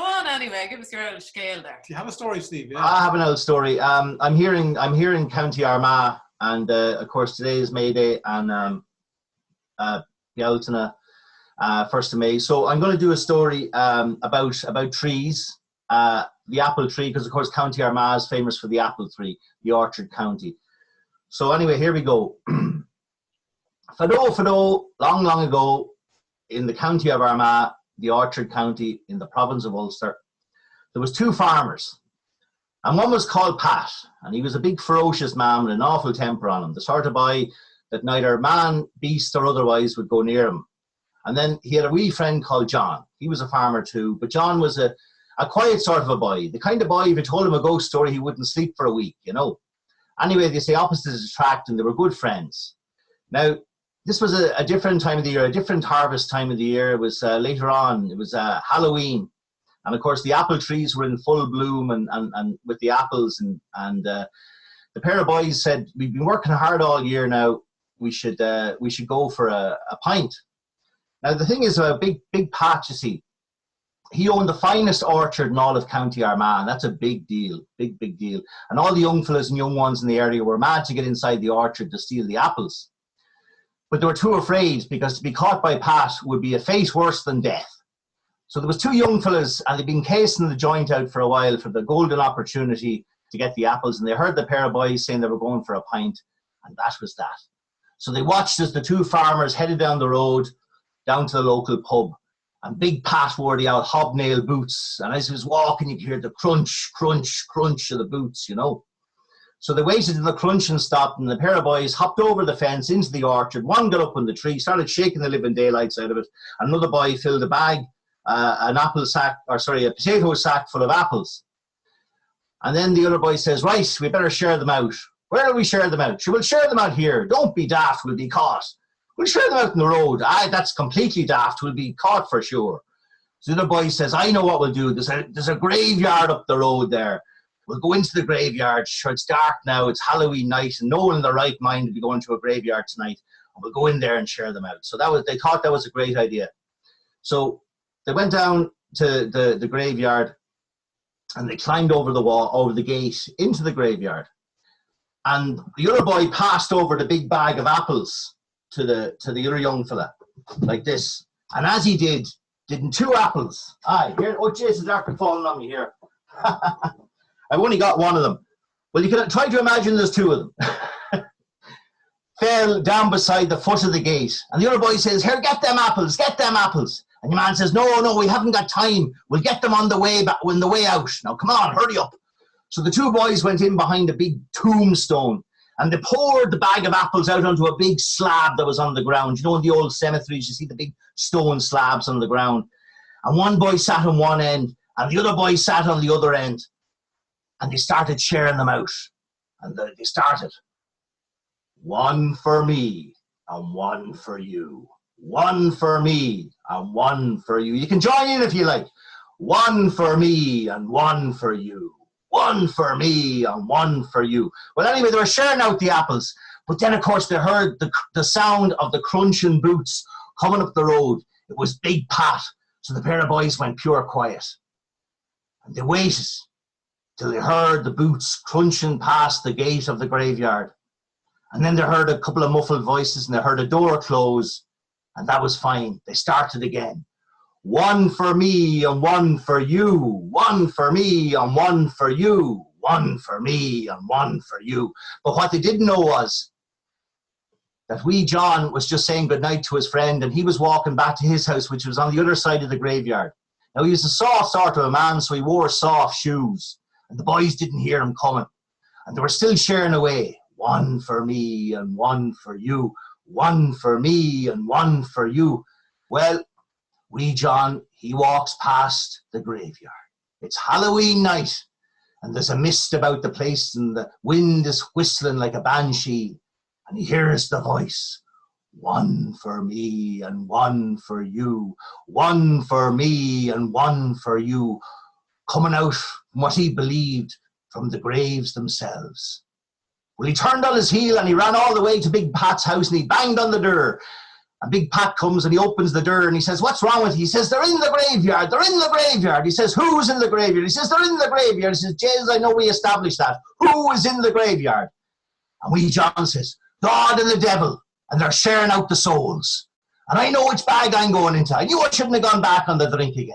on, anyway. Give us your old scale there. Do you have a story, Steve? Yeah. I have an old story. I'm here in County Armagh, and of course today is May Day, and Bealtaine 1st of May. So I'm going to do a story about trees. The apple tree, because of course County Armagh is famous for the apple tree, the orchard county. So anyway, here we go. Fado, long ago, in the county of Armagh, the orchard county in the province of Ulster, there was two farmers, and one was called Pat, and he was a big ferocious man with an awful temper on him, the sort of boy that neither man, beast or otherwise would go near him. And then he had a wee friend called John. He was a farmer too, but John was a quiet sort of a boy, the kind of boy, if you told him a ghost story, he wouldn't sleep for a week, you know. Anyway, they say opposites attract, and they were good friends. Now, this was a different time of the year, a different harvest time of the year. It was later on, it was Halloween. And of course, the apple trees were in full bloom and with the apples. And the pair of boys said, we've been working hard all year now. We should go for a pint. Now, the thing is, a big Pat, you see, he owned the finest orchard in all of County Armagh. That's a big deal, big deal. And all the young fellas and young ones in the area were mad to get inside the orchard to steal the apples. But they were too afraid, because to be caught by Pat would be a fate worse than death. So there was two young fellas, and they'd been casing the joint out for a while for the golden opportunity to get the apples. And they heard the pair of boys saying they were going for a pint, and that was that. So they watched as the two farmers headed down the road, down to the local pub. And big Pat wore the old hobnail boots. And as he was walking, you could hear the crunch, crunch, crunch of the boots, you know. So they waited till the crunching stopped, and the pair of boys hopped over the fence into the orchard. One got up on the tree, started shaking the living daylights out of it. Another boy filled a bag, a potato sack full of apples. And then the other boy says, right, we better share them out. Where do we share them out? We'll share them out here. Don't be daft, we'll be caught. We'll share them out in the road. Aye, that's completely daft. We'll be caught for sure. So the other boy says, I know what we'll do. There's a graveyard up the road there. We'll go into the graveyard. Sure, it's dark now. It's Halloween night, and no one in their right mind will be going to a graveyard tonight. And we'll go in there and share them out. So they thought that was a great idea. So they went down to the graveyard, and they climbed over the wall, over the gate, into the graveyard. And the other boy passed over the big bag of apples to the other young fella, like this. And as he didn't two apples. Aye, here, oh jeez, the dark falling on me here. I've only got one of them. Well, you can try to imagine there's two of them. Fell down beside the foot of the gate. And the other boy says, here, get them apples, get them apples. And your man says, no, we haven't got time. We'll get them on the way back, on the way out. Now, come on, hurry up. So the two boys went in behind a big tombstone and they poured the bag of apples out onto a big slab that was on the ground. You know, in the old cemeteries, you see the big stone slabs on the ground. And one boy sat on one end and the other boy sat on the other end. And they started sharing them out. And they started. One for me and one for you. One for me and one for you. You can join in if you like. One for me and one for you. One for me and one for you. Well, anyway, they were sharing out the apples. But then, of course, they heard the sound of the crunching boots coming up the road. It was Big Pat. So the pair of boys went pure quiet. And they waited till they heard the boots crunching past the gate of the graveyard. And then they heard a couple of muffled voices and they heard a door close. And that was fine. They started again. One for me and one for you. One for me and one for you. One for me and one for you. But what they didn't know was that wee John was just saying goodnight to his friend and he was walking back to his house, which was on the other side of the graveyard. Now, he was a soft sort of a man, so he wore soft shoes. And the boys didn't hear him coming. And they were still sharing away. One for me and one for you. One for me and one for you. Well, wee John, he walks past the graveyard. It's Halloween night, and there's a mist about the place, and the wind is whistling like a banshee, and he hears the voice. One for me and one for you. One for me and one for you. Coming out from what he believed from the graves themselves. Well, he turned on his heel and he ran all the way to Big Pat's house and he banged on the door. And Big Pat comes and he opens the door and he says, what's wrong with you? He says, they're in the graveyard. They're in the graveyard. He says, who's in the graveyard? He says, they're in the graveyard. He says, Jesus, I know we established that. Who is in the graveyard? And wee John says, God and the devil. And they're sharing out the souls. And I know which bag I'm going into. I knew I shouldn't have gone back on the drink again.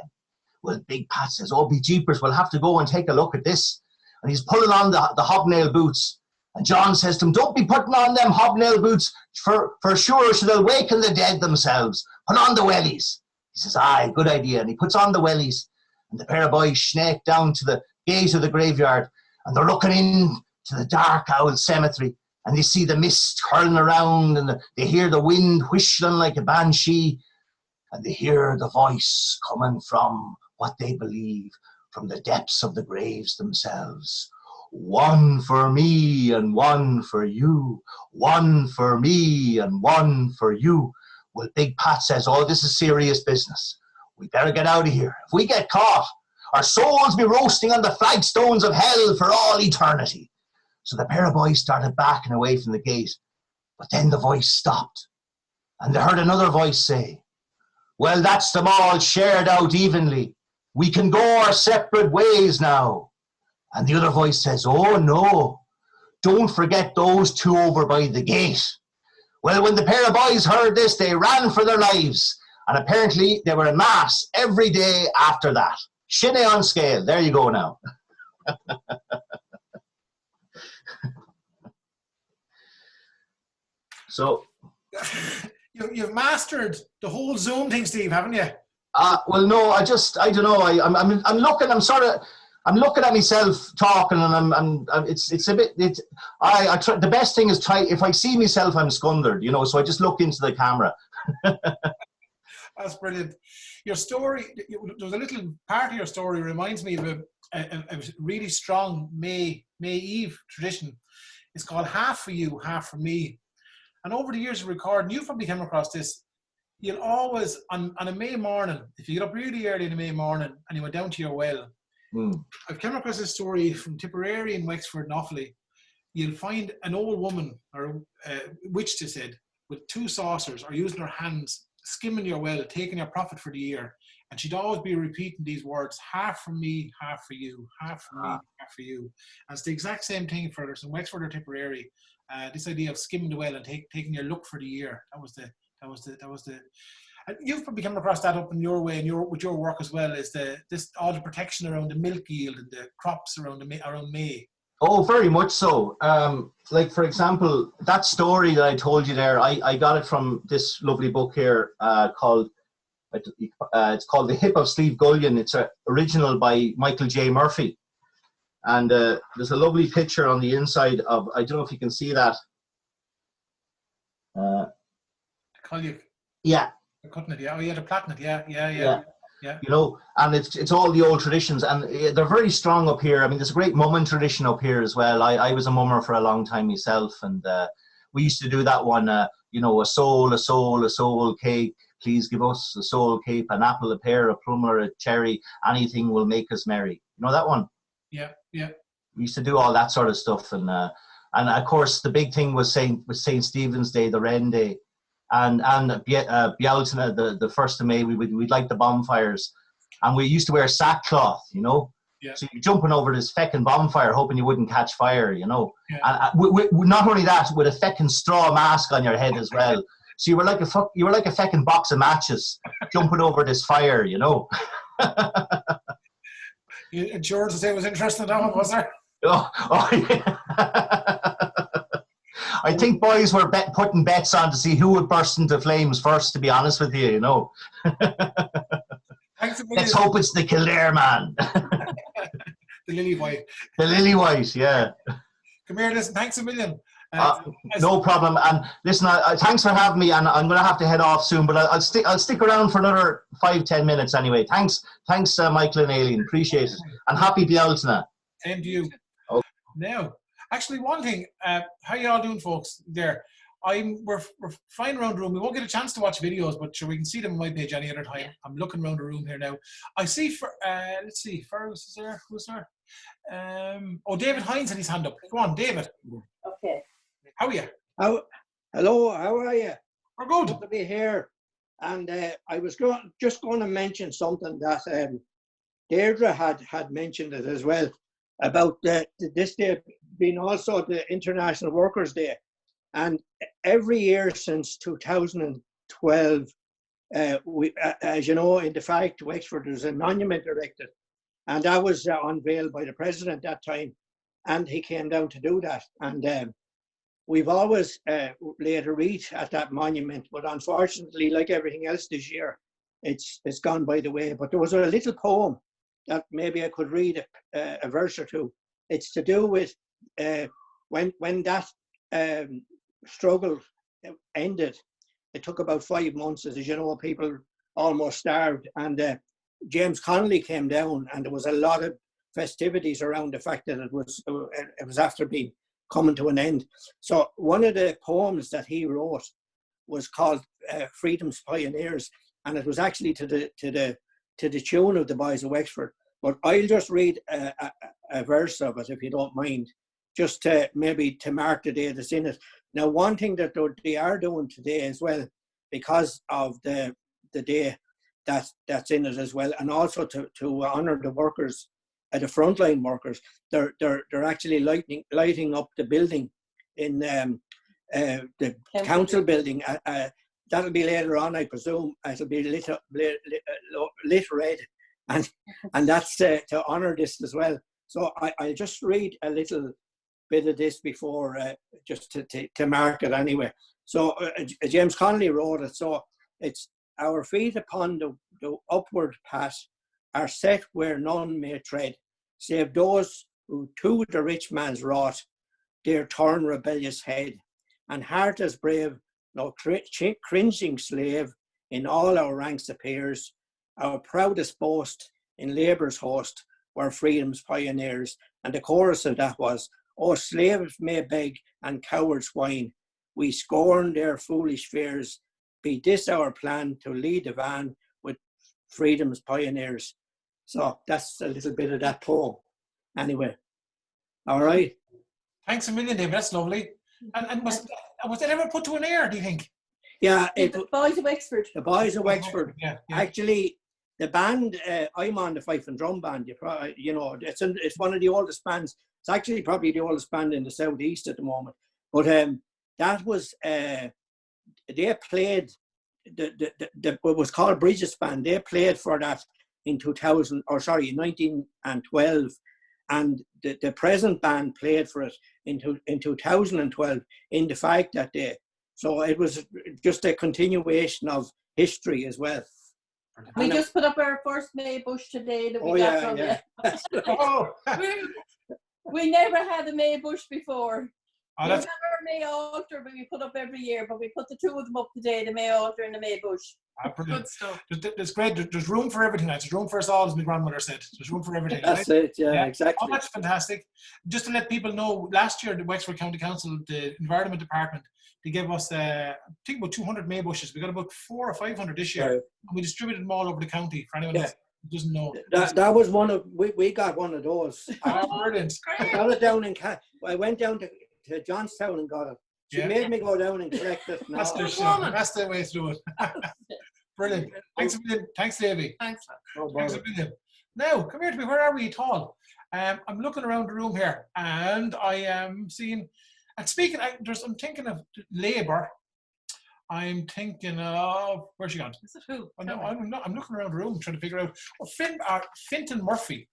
Well, Big Pat says, oh, be jeepers, we'll have to go and take a look at this. And he's pulling on the hobnail boots. And John says to him, don't be putting on them hobnail boots for sure, so they'll waken the dead themselves. Put on the wellies. He says, aye, good idea. And he puts on the wellies. And the pair of boys snake down to the gate of the graveyard. And they're looking in to the dark old cemetery. And they see the mist curling around. And they hear the wind whistling like a banshee. And they hear the voice coming from what they believe, from the depths of the graves themselves. One for me and one for you. One for me and one for you. Well, Big Pat says, oh, this is serious business. We better get out of here. If we get caught, our souls be roasting on the flagstones of hell for all eternity. So the pair of boys started backing away from the gate. But then the voice stopped. And they heard another voice say, well, that's them all shared out evenly. We can go our separate ways now. And the other voice says, oh no, don't forget those two over by the gate. Well, when the pair of boys heard this, they ran for their lives. And apparently they were in mass every day after that. Shinny on scale. There you go now. So you've mastered the whole Zoom thing, Steve, haven't you? Well, no, I don't know. I'm looking at myself talking, and it's a bit. I try, the best thing is try. If I see myself, I'm scundered, you know. So I just look into the camera. That's brilliant. Your story. There's a little part of your story reminds me of a really strong May Eve tradition. It's called Half for You, Half for Me. And over the years of recording, you've probably come across this. You'll always, on a May morning, if you get up really early in a May morning and you went down to your well, I've come across this story from Tipperary in Wexford and Offaly. You'll find an old woman, or witch they said, with two saucers or using her hands, skimming your well, taking your profit for the year. And she'd always be repeating these words, half for me, half for you, half for me, half for you. And it's the exact same thing for us in Wexford or Tipperary. This idea of skimming the well and taking your look for the year. That was the You've probably come across that up in your way and with your work as well, is all the protection around the milk yield and the crops around May. Oh, very much so. Like, for example, that story that I told you there, I got it from this lovely book here called, it's called The Hip of Steve Gullion. It's original by Michael J. Murphy. And there's a lovely picture on the inside of, I don't know if you can see that. Yeah. They're cutting it, yeah. Oh, yeah, they're plaiting it, yeah. You know, and it's all the old traditions, and they're very strong up here. I mean, there's a great mumming tradition up here as well. I was a mummer for a long time myself, and we used to do that one, you know, a soul cake, please give us a soul cake, an apple, a pear, a plum, or a cherry, anything will make us merry. You know that one? Yeah. We used to do all that sort of stuff, and of course the big thing was Saint Stephen's Day, the Wren Day. And Bealtaine, the 1st of May, we'd light the bonfires, and we used to wear sackcloth, you know. Yeah. So you're jumping over this feckin' bonfire, hoping you wouldn't catch fire, you know. Yeah. And not only that, with a feckin' straw mask on your head as well. So you were like a feckin' box of matches jumping over this fire, you know. George would say it was interesting, that one, was there? Oh yeah. I think boys were putting bets on to see who would burst into flames first, to be honest with you, you know. Let's hope it's the Kildare man. The Lily White. The Lily White, yeah. Come here, listen, thanks a million. No problem. And listen, thanks for having me, and I'm going to have to head off soon, but I'll stick around for another 5-10 minutes anyway. Thanks, Michael and Aileen. Appreciate it. And happy Bealtaine. Same to you. Okay. Now, actually, one thing, how you all doing, folks, there? We're flying around the room. We won't get a chance to watch videos, but sure, we can see them on my page any other time. Yeah. I'm looking around the room here now. I see, let's see, Fergus is there. Who's there? David Hines had his hand up. Go on, David. Okay. How are you? Hello, how are you? We're good. Good to be here. And I was just going to mention something that Deirdre had mentioned it as well, about this day being also the International Workers' Day. And every year since 2012, we, as you know, in the fact, Wexford, there's a monument erected, and that was unveiled by the president that time, and he came down to do that. And we've always laid a wreath at that monument, but unfortunately, like everything else this year, it's gone by the way. But there was a little poem that maybe I could read a verse or two. It's to do with when that struggle ended. It took about 5 months, as you know, people almost starved, and James Connolly came down, and there was a lot of festivities around the fact that it was after being coming to an end. So one of the poems that he wrote was called Freedom's Pioneers, and it was actually to the tune of the Boys of Wexford. But I'll just read a verse of it, if you don't mind, just maybe to mark the day that's in it. Now, one thing that they are doing today as well, because of the day that's in it as well, and also to honour the workers, the frontline workers, they're actually lighting up the building in the council building. That'll be later on, I presume. It'll be lit red, and that's to honour this as well. So I'll just read a little bit of this before, just to mark it anyway. So James Connolly wrote it. So it's, our feet upon the upward path are set where none may tread, save those who to the rich man's wrath dare turn rebellious head. And heart as brave, no cringing slave, in all our ranks appears. Our proudest boast in labour's host were freedom's pioneers. And the chorus of that was, "O slaves may beg and cowards whine, we scorn their foolish fears. Be this our plan to lead the van with freedom's pioneers." So that's a little bit of that poem. Anyway, all right. Thanks a million, David. That's lovely. And was that ever put to an air, do you think? Yeah. The Boys of Wexford. The Boys of Wexford. Yeah. Actually, the band, I'm on the fife and drum band. You know, it's one of the oldest bands. It's actually probably the oldest band in the southeast at the moment. But that was, they played what was called Bridges Band, they played for that in 1912, and the present band played for it in 2012 in the fact that so it was just a continuation of history as well. We just put up our first May bush today that we got from you. Oh. We never had a May bush before. Oh, we have our May altar, but we put up every year, but we put the two of them up today, the May altar and the May bush. Good stuff. There's great. There's room for everything. There's room for us all, as my grandmother said. There's room for everything. That's right? it. Yeah, exactly. Oh, that's fantastic. Just to let people know, last year the Wexford County Council, the Environment Department, they gave us, I think, about 200 May bushes. We got about 400 or 500 this year, and we distributed them all over the county for anyone else who doesn't know. That was one of we got one of those. Brilliant. I got it down in. I went down to Johnstown and got it. She made me go down and collect it. That's the way through it. Brilliant. Thanks a million. Thanks, Davey. Thanks. Thanks a million. Now, come here to me. Where are we at all? I'm looking around the room here, and I am seeing. And speaking, I'm thinking of Labour. I'm thinking of where's she gone? Is it who? Oh, no, I'm looking around the room trying to figure out. Oh, Fintan Murphy.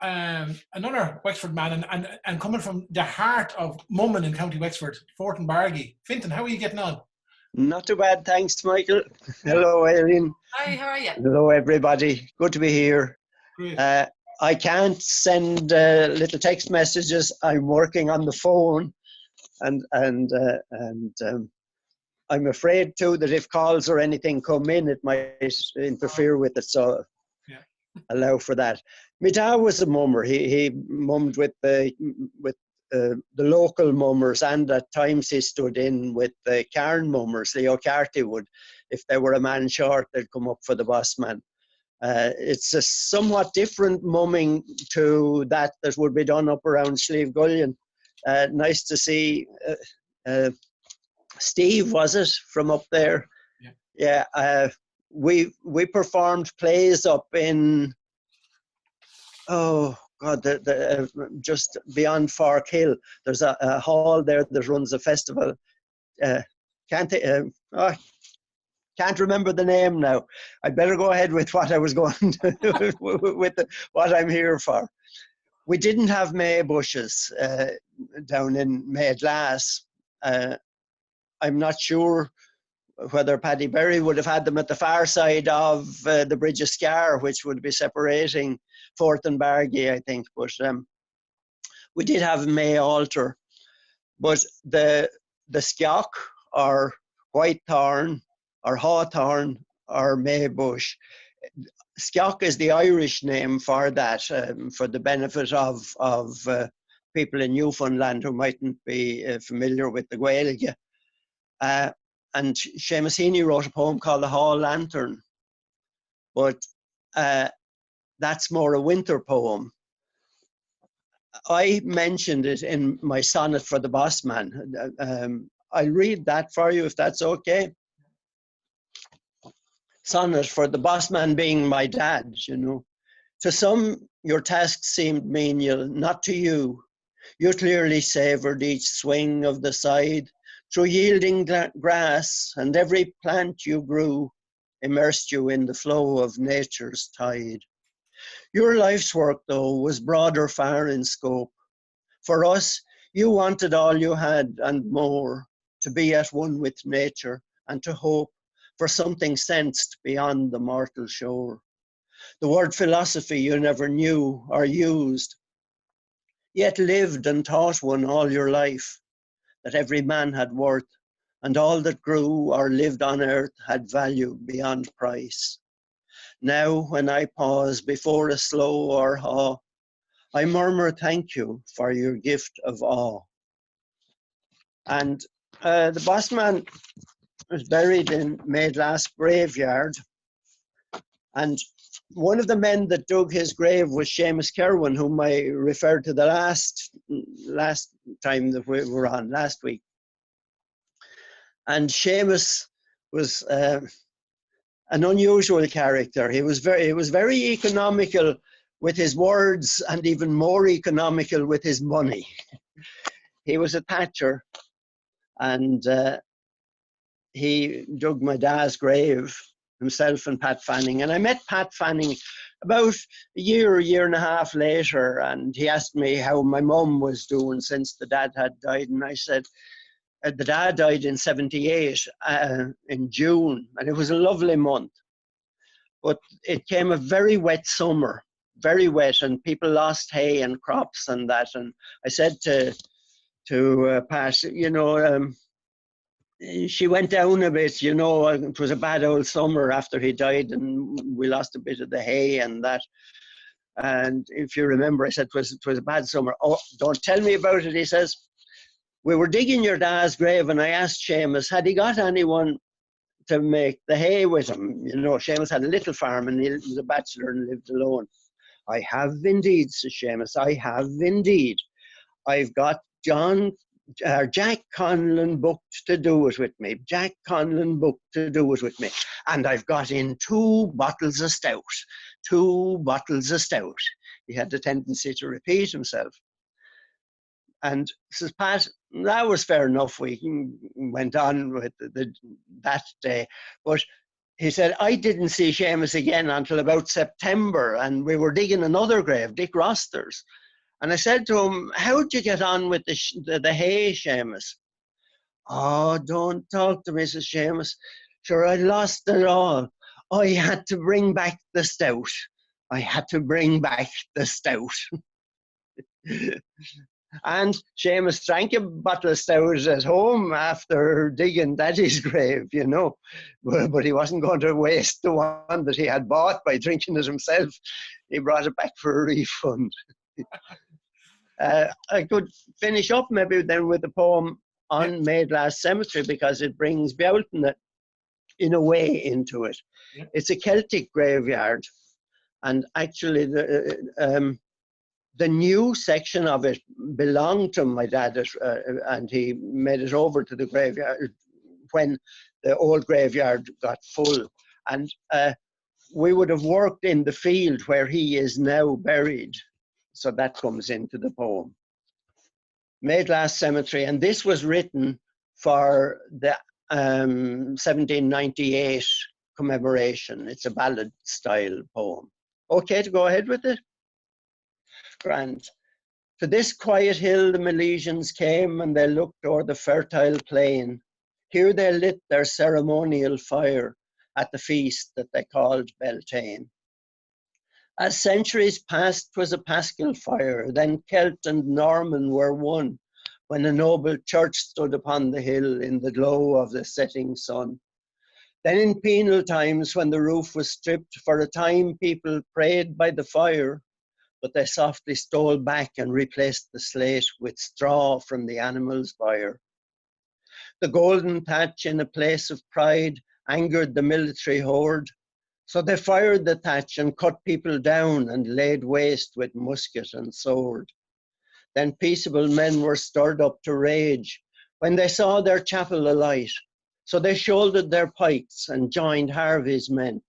Another Wexford man, and coming from the heart of Mummin in County Wexford, Fortin Bargy. Fintan, how are you getting on? Not too bad, thanks, Michael. Hello, Aileen. Hi, how are you? Hello, everybody. Good to be here. Great. I can't send little text messages. I'm working on the phone, and I'm afraid too that if calls or anything come in, it might interfere with it. So allow for that. My dad was a mummer. He mummed with the local mummers, and at times he stood in with the Cairn mummers. Leo Carty would, if they were a man short, they'd come up for the boss man. It's a somewhat different mumming to that would be done up around Slieve Gullion. Nice to see Steve, was it, from up there? Yeah. We performed plays up in, oh God, just beyond Fark Hill. There's a hall there that runs a festival. Can't remember the name now. I'd better go ahead with what I was going to, what I'm here for. We didn't have May bushes down in Mayglass. I'm not sure whether Paddy Berry would have had them at the far side of the Bridge of Scar, which would be separating Fort and Bargy, I think. But we did have a May altar. But the Skiock or White Thorn or Hawthorn or May bush, Skiock is the Irish name for that, for the benefit of people in Newfoundland who mightn't be familiar with the Gaeilge. And Seamus Heaney wrote a poem called The Hall Lantern, but that's more a winter poem. I mentioned it in my sonnet for the boss man. I'll read that for you if that's okay. Sonnet for the boss man being my dad, you know. To some, your task seemed menial, not to you. You clearly savoured each swing of the scythe, through yielding grass, and every plant you grew immersed you in the flow of nature's tide. Your life's work, though, was broader far in scope. For us, you wanted all you had and more, to be at one with nature and to hope for something sensed beyond the mortal shore. The word philosophy you never knew or used, yet lived and taught one all your life, that every man had worth, and all that grew or lived on earth had value beyond price. Now, when I pause before a sloe or haw, I murmur thank you for your gift of awe. And the boss man was buried in Mayglass graveyard, and one of the men that dug his grave was Seamus Kerwin, whom I referred to the last time that we were on, last week. And Seamus was an unusual character. He was very economical with his words and even more economical with his money. He was a thatcher, and he dug my dad's grave, himself and Pat Fanning. And I met Pat Fanning about a year and a half later, and he asked me how my mum was doing since the dad had died. And I said, the dad died in 78 in June, and it was a lovely month. But it came a very wet summer, very wet, and people lost hay and crops and that. And I said to Pat, you know, she went down a bit, you know, it was a bad old summer after he died, and we lost a bit of the hay and that. And if you remember, I said it was a bad summer. Oh, don't tell me about it, he says. We were digging your dad's grave, and I asked Seamus, had he got anyone to make the hay with him? You know, Seamus had a little farm, and he was a bachelor and lived alone. I have indeed, says Seamus, I have indeed. I've got Jack Conlon booked to do it with me. Jack Conlon booked to do it with me. And I've got in 2 bottles of stout. 2 bottles of stout. He had the tendency to repeat himself. And says, Pat, that was fair enough. We went on with that day. But he said, I didn't see Seamus again until about September, and we were digging another grave, Dick Roster's. And I said to him, how'd you get on with the hay, Seamus? Oh, don't talk to me, says Seamus. Sure, I lost it all. I had to bring back the stout. I had to bring back the stout. And Seamus drank a bottle of stout at home after digging Daddy's grave, you know. But he wasn't going to waste the one that he had bought by drinking it himself. He brought it back for a refund. I could finish up maybe then with a poem on Maidglass Cemetery, because it brings Bealtaine in a way into it. Yeah. It's a Celtic graveyard, and actually the new section of it belonged to my dad, and he made it over to the graveyard when the old graveyard got full. And we would have worked in the field where he is now buried. So that comes into the poem. Maidglass Cemetery, and this was written for the 1798 commemoration. It's a ballad style poem. Okay to go ahead with it? Grand. To this quiet hill the Milesians came, and they looked o'er the fertile plain. Here they lit their ceremonial fire at the feast that they called Bealtaine. As centuries passed, 'twas a paschal fire, then Celt and Norman were one, when a noble church stood upon the hill in the glow of the setting sun. Then in penal times, when the roof was stripped, for a time people prayed by the fire, but they softly stole back and replaced the slate with straw from the animal's byre. The golden thatch in a place of pride angered the military horde, so they fired the thatch and cut people down and laid waste with musket and sword. Then peaceable men were stirred up to rage when they saw their chapel alight, so they shouldered their pikes and joined Harvey's men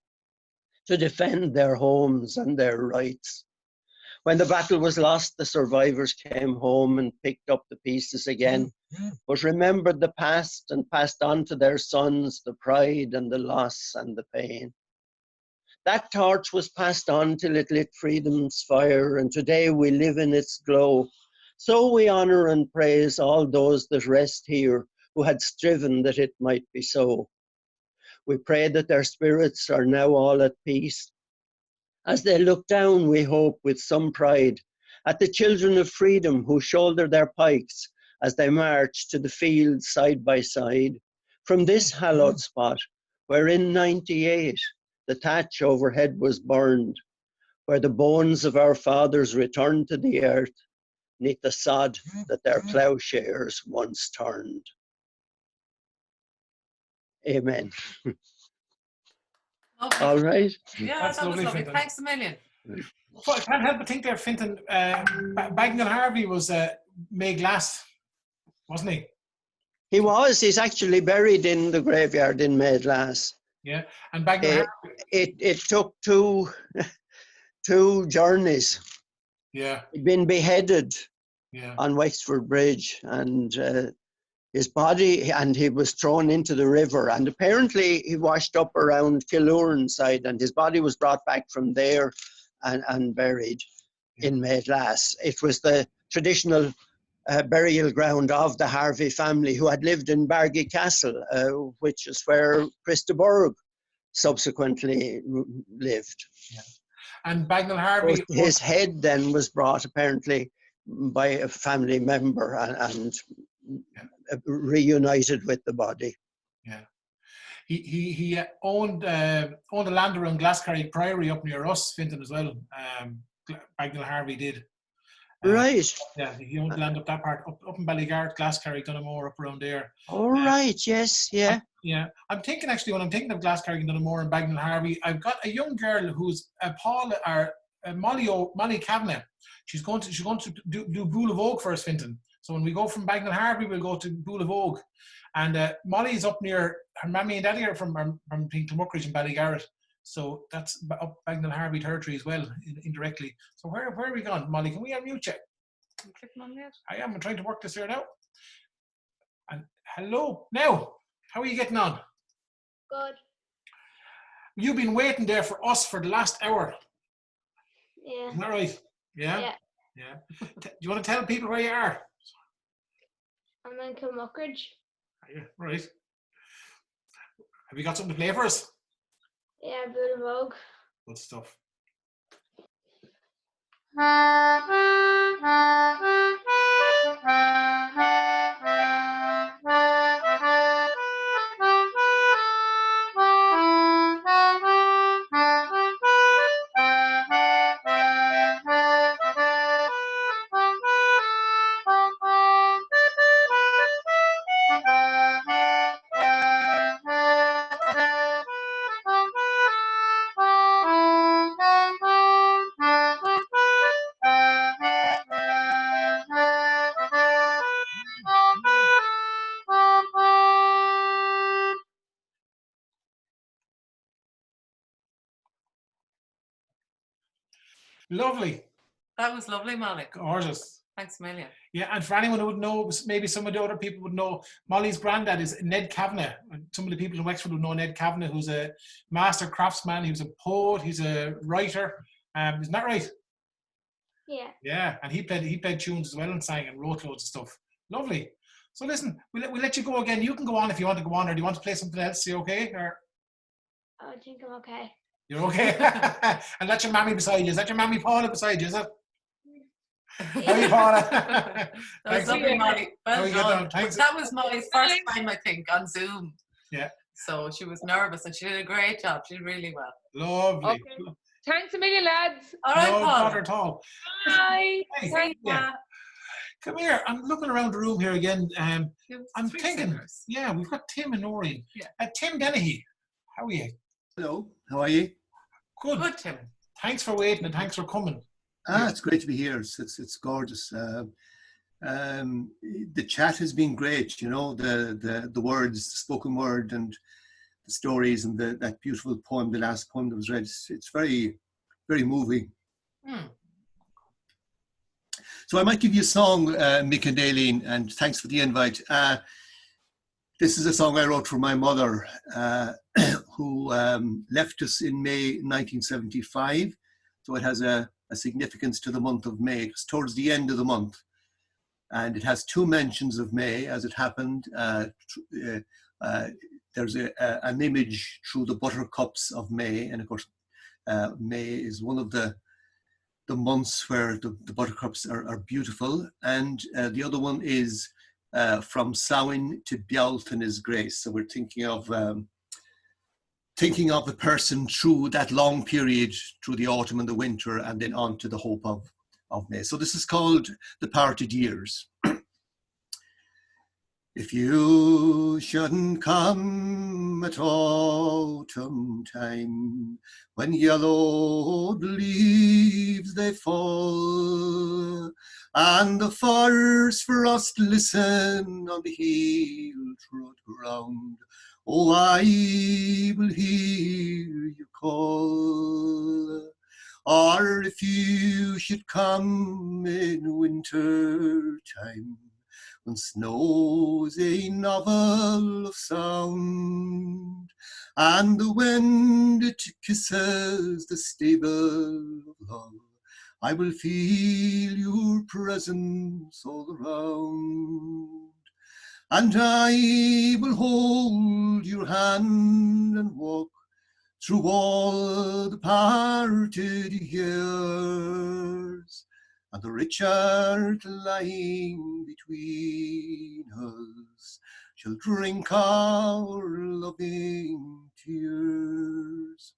to defend their homes and their rights. When the battle was lost, the survivors came home and picked up the pieces again, but remembered the past and passed on to their sons the pride and the loss and the pain. That torch was passed on till it lit freedom's fire, and today we live in its glow. So we honour and praise all those that rest here, who had striven that it might be so. We pray that their spirits are now all at peace. As they look down, we hope with some pride, at the children of freedom who shoulder their pikes as they march to the field side by side, from this hallowed spot, where in '98 the thatch overhead was burned, where the bones of our fathers returned to the earth, neath the sod that their ploughshares once turned. Amen. Lovely. All right. Yeah, That's that was lovely, lovely. Fintan. Thanks a million. Well, I can't help but think there, Fintan, Bagnall Harvey was Maidglass, wasn't he? He was. He's actually buried in the graveyard in Maidglass. Yeah, and Bagnall Harvey. It took two journeys. Yeah. He'd been beheaded on Wexford Bridge, and his body, and he was thrown into the river, and apparently he washed up around Killorn side, and his body was brought back from there and buried in Mayglass. It was the traditional burial ground of the Harvey family, who had lived in Bargy Castle, which is where Krista Borg subsequently lived. Yeah. And Bagnall Harvey... His head then was brought apparently by a family member and reunited with the body. Yeah. He owned a land around Glascarrig Priory up near us, Fintan, as well. Bagnall Harvey did. Right. Yeah, he owned land up that part, up in Ballygart, Glascarrig, Dunamore, up around there. All right, yes, yeah. I'm thinking actually, when I'm thinking of Glascarrig and Dunamore and Bagnall Harvey, I've got a young girl who's Molly Kavanagh. She's going to do Bull of Oak for us, Fintan. So when we go from Bagnall Harvey, we'll go to Bull of Oak. And Molly's up near, her mammy and daddy are from Kilmuckridge and Ballygarrett. So that's up Bagnall Harvey territory as well, indirectly. So where are we gone, Molly? Can we unmute you? I'm clicking on that. I am. I'm trying to work this here now. And hello. Now, how are you getting on? Good. You've been waiting there for us for the last hour. Yeah. Isn't that right? Yeah? Yeah. Do you want to tell people where you are? I'm in Kilmuckridge. Are you? Right. Have you got something to play for us? Yeah, Bull of Oak. Good stuff. Lovely. That was lovely, Molly. Gorgeous. Thanks a million. Yeah, and for anyone who would know, maybe some of the other people would know, Molly's granddad is Ned Kavanagh. Some of the people in Wexford would know Ned Kavanagh, who's a master craftsman. He was a poet. He's a writer. Isn't that right? Yeah. Yeah, and he played tunes as well and sang and wrote loads of stuff. Lovely. So listen, we'll let you go again. You can go on if you want to go on, or do you want to play something else? Are you okay? Or I think I'm okay. you're okay? And that's your mammy beside you. Is that your mammy Paula beside you? Is it? Hey, Paula. That was lovely, Molly. Well done. That was Molly's first time, I think, on Zoom. Yeah. So she was nervous and she did a great job. She did really well. Lovely. Okay. Thanks a million, lads. All right, no, Paula. not at all. Bye. Hey, Thanks. yeah. Come here. I'm looking around the room here again. I'm thinking, singers. yeah, we've got Tim and Noreen. Yeah. Tim Dennehy, how are you? Hello, how are you? Good. Good, Tim. Thanks for waiting and thanks for coming. It's great to be here. It's gorgeous. The chat has been great. You know, the words, the spoken word, and the stories, and that beautiful poem, the last poem that was read. It's very, very moving. So I might give you a song, Mick and Aileen, and thanks for the invite. This is a song I wrote for my mother, who left us in May 1975. So it has a significance to the month of May. It's towards the end of the month. And it has two mentions of May, as it happened. There's an image through the Buttercups of May. And of course, May is one of the months where the buttercups are beautiful. And the other one is from Samhain to Bealtaine is grace. So we're thinking of the person through that long period, through the autumn and the winter, and then on to the hope of May. So this is called The Parted Years. If you shouldn't come at autumn time, when yellowed leaves they fall, and the fire's frost listen on the heel-trod ground, oh, I will hear you call. Or if you should come in winter time, and snow's a novel of sound, and the wind it kisses the stable of love. I will feel your presence all around, and I will hold your hand and walk through all the parted years, and the rich earth lying between us shall drink our loving tears.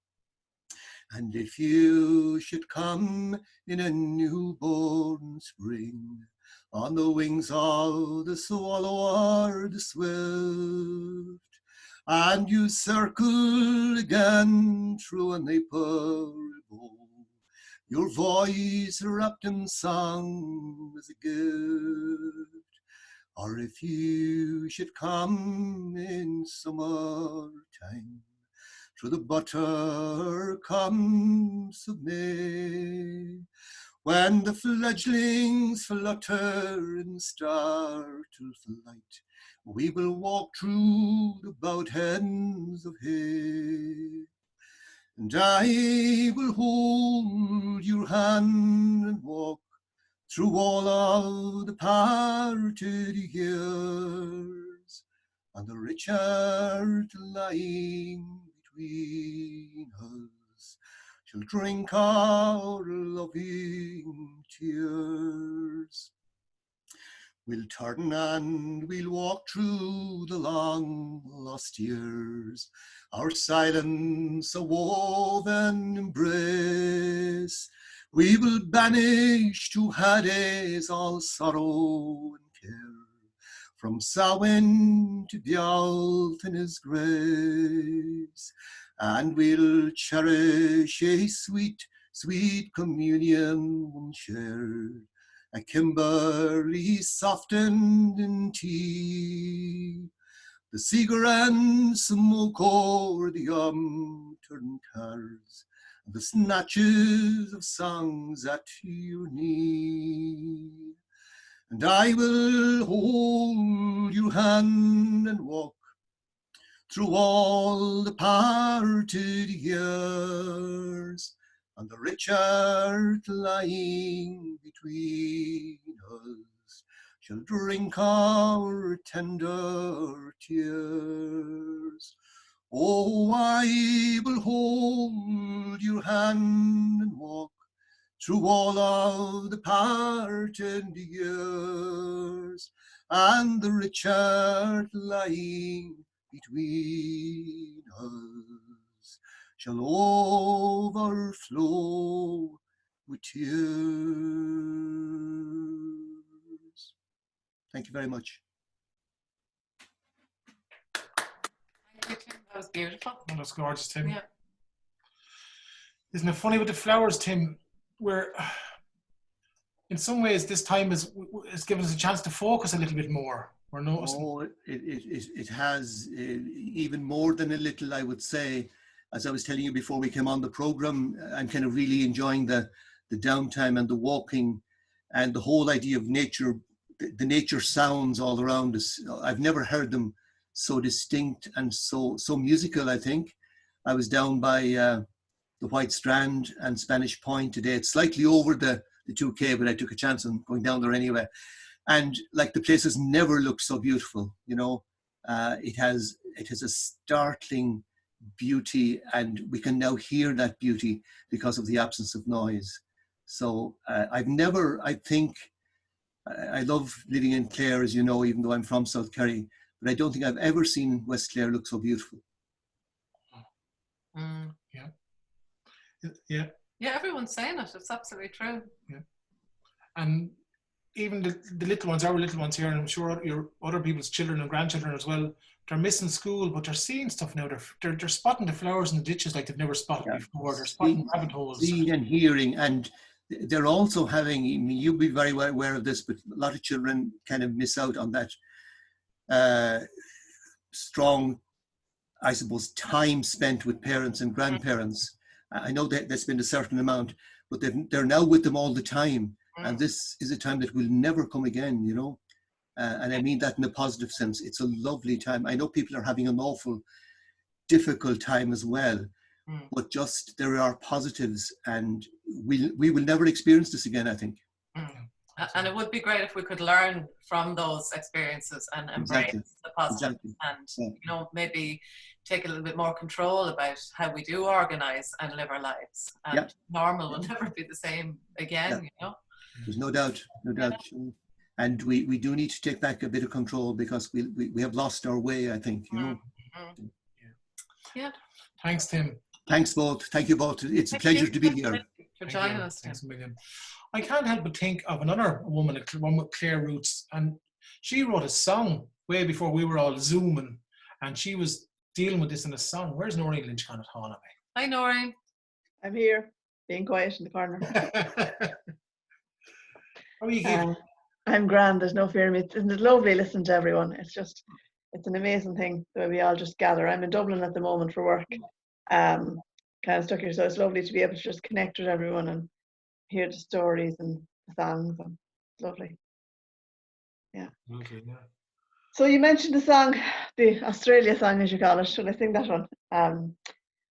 And if you should come in a newborn spring, on the wings of the swallow or the swift, and you circle again through an April bow, your voice wrapped in song as a gift. Or if you should come in summertime, through the buttercups of May, when the fledglings flutter in startled flight, we will walk through the bowed heads of hay, and I will hold your hand and walk through all of the parted years, and the rich earth lying between us shall drink our loving tears. We'll turn and we'll walk through the long lost years, our silence a woven embrace. We will banish to Hades all sorrow and care, from Samhain to Bealtaine's grace, and we'll cherish a sweet, sweet communion one shared, a Kimberley softened in tea, the cigarette smoke o'er the upturned cards, the snatches of songs at your knee. And I will hold your hand and walk through all the parted years, and the rich earth lying between us shall drink our tender tears. Oh, I will hold your hand and walk through all of the parted years, and the rich earth lying between us shall overflow with tears. Thank you very much. That was beautiful. Oh, that's gorgeous, Tim. Yeah. Isn't it funny with the flowers, Tim? Where in some ways this time has given us a chance to focus a little bit more. We're noticing. Oh, it has even more than a little, I would say. As I was telling you before we came on the program, I'm kind of really enjoying the downtime and the walking and the whole idea of nature, the nature sounds all around us. I've never heard them so distinct and so musical, I think. I was down by the White Strand and Spanish Point today. It's slightly over the 2K, but I took a chance on going down there anyway. And like the place has never looked so beautiful, you know. It has a startling beauty, and we can now hear that beauty because of the absence of noise. So I love living in Clare, as you know, even though I'm from South Kerry, but I don't think I've ever seen West Clare look so beautiful. Yeah, everyone's saying it. It's absolutely true. Yeah. And even the little ones, our little ones here, and I'm sure your other people's children and grandchildren as well, they're missing school, but they're seeing stuff now. They're spotting the flowers in the ditches like they've never spotted before. They're spotting rabbit holes. Seeing and hearing, and they're also having, I mean, you'll be very well aware of this, but a lot of children kind of miss out on that strong, I suppose, time spent with parents and grandparents. I know that they spend a certain amount, but they're now with them all the time. And this is a time that will never come again, you know. and I mean that in a positive sense. It's a lovely time. I know people are having an awful difficult time as well, but just there are positives, and we will never experience this again, I think. And it would be great if we could learn from those experiences and embrace the positives and you know, maybe take a little bit more control about how we do organize and live our lives. And normal will never be the same again, you know. There's no doubt, no doubt. And we do need to take back a bit of control, because we have lost our way, I think, you know. Yeah. Thanks, Tim. Thanks both. Thank you both. It's a pleasure to be here. For joining us. Thanks a million. I can't help but think of another woman, one with Clare roots, and she wrote a song way before we were all Zooming, and she was dealing with this in a song. Where's Noreen Lynch Connett Hall? Hi, Noreen. I'm here, being quiet in the corner. How are you keeping? I'm grand, there's no fear of me. It's lovely listening to everyone. It's an amazing thing the way we all just gather. I'm in Dublin at the moment for work, kind of stuck here, so it's lovely to be able to just connect with everyone and hear the stories and the songs, and it's lovely. Yeah. Okay, yeah. So you mentioned the song, the Australia song as you call it. Should I sing that one?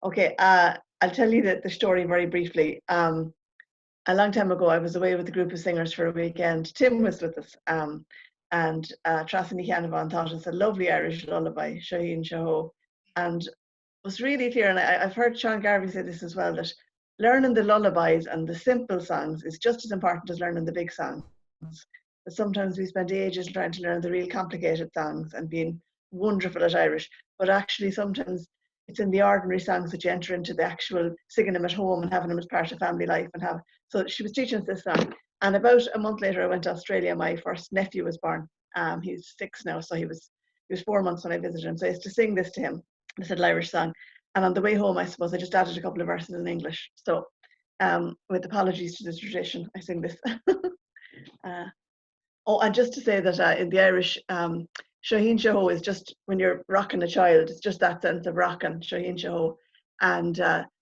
Okay, I'll tell you the story very briefly. A long time ago, I was away with a group of singers for a weekend. Tim was with us, and Trasini Canavan thought it's a lovely Irish lullaby, Shaheen Shaho, and was really clear, and I've heard Sean Garvey say this as well, that learning the lullabies and the simple songs is just as important as learning the big songs. But sometimes we spend ages trying to learn the real complicated songs and being wonderful at Irish, but actually sometimes it's in the ordinary songs that you enter into the actual singing them at home and having them as part of family life. So she was teaching us this song, and about a month later I went to Australia. My first nephew was born. He's 6 now, so he was 4 months when I visited him. So I used to sing this to him, this little Irish song. And on the way home, I suppose I just added a couple of verses in English. So with apologies to the tradition, I sing this. And just to say that in the Irish, Shaheen Shaho is just when you're rocking a child, it's just that sense of rocking, Shaheen Shaho. And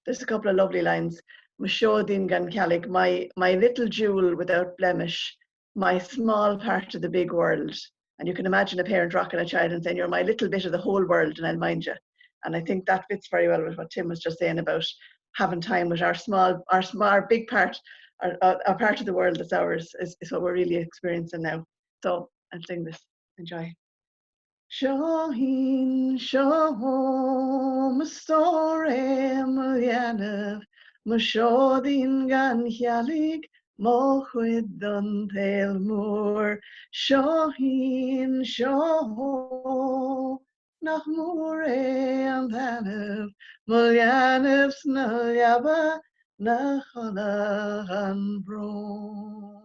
there's a couple of lovely lines. Mashodin gan Calig, my little jewel without blemish, my small part of the big world. And you can imagine a parent rocking a child and saying, you're my little bit of the whole world and I'll mind you. And I think that fits very well with what Tim was just saying about having time with our big part, our part of the world that's ours is what we're really experiencing now. So I'll sing this. Enjoy. Shaheen Shaho Mastore Mulyanav Mashodin Gan Hialig Mohuidan Tail Moor Shaheen Shaho Nach Moore and Hanav Mulyanav Snalyaba Nachanahan Bro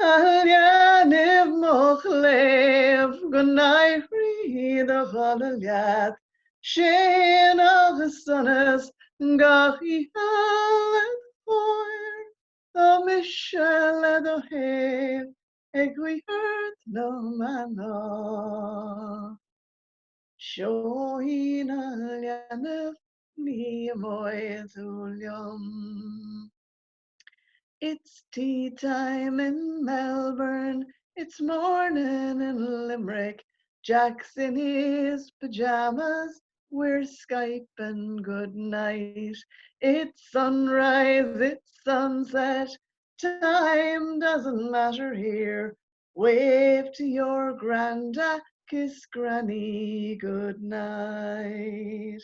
Alyaniv Mochlev Gunai Reed of Alalyat Shane of the Sunnes Gahi Alet Foyer the Michel Edohe Egui Earth no Mana Shoin Alyaniv Nimoy Zulyum. It's tea time in Melbourne, it's morning in Limerick. Jack's in his pajamas, we're Skyping good night. It's sunrise, it's sunset, time doesn't matter here. Wave to your granda, kiss granny good night.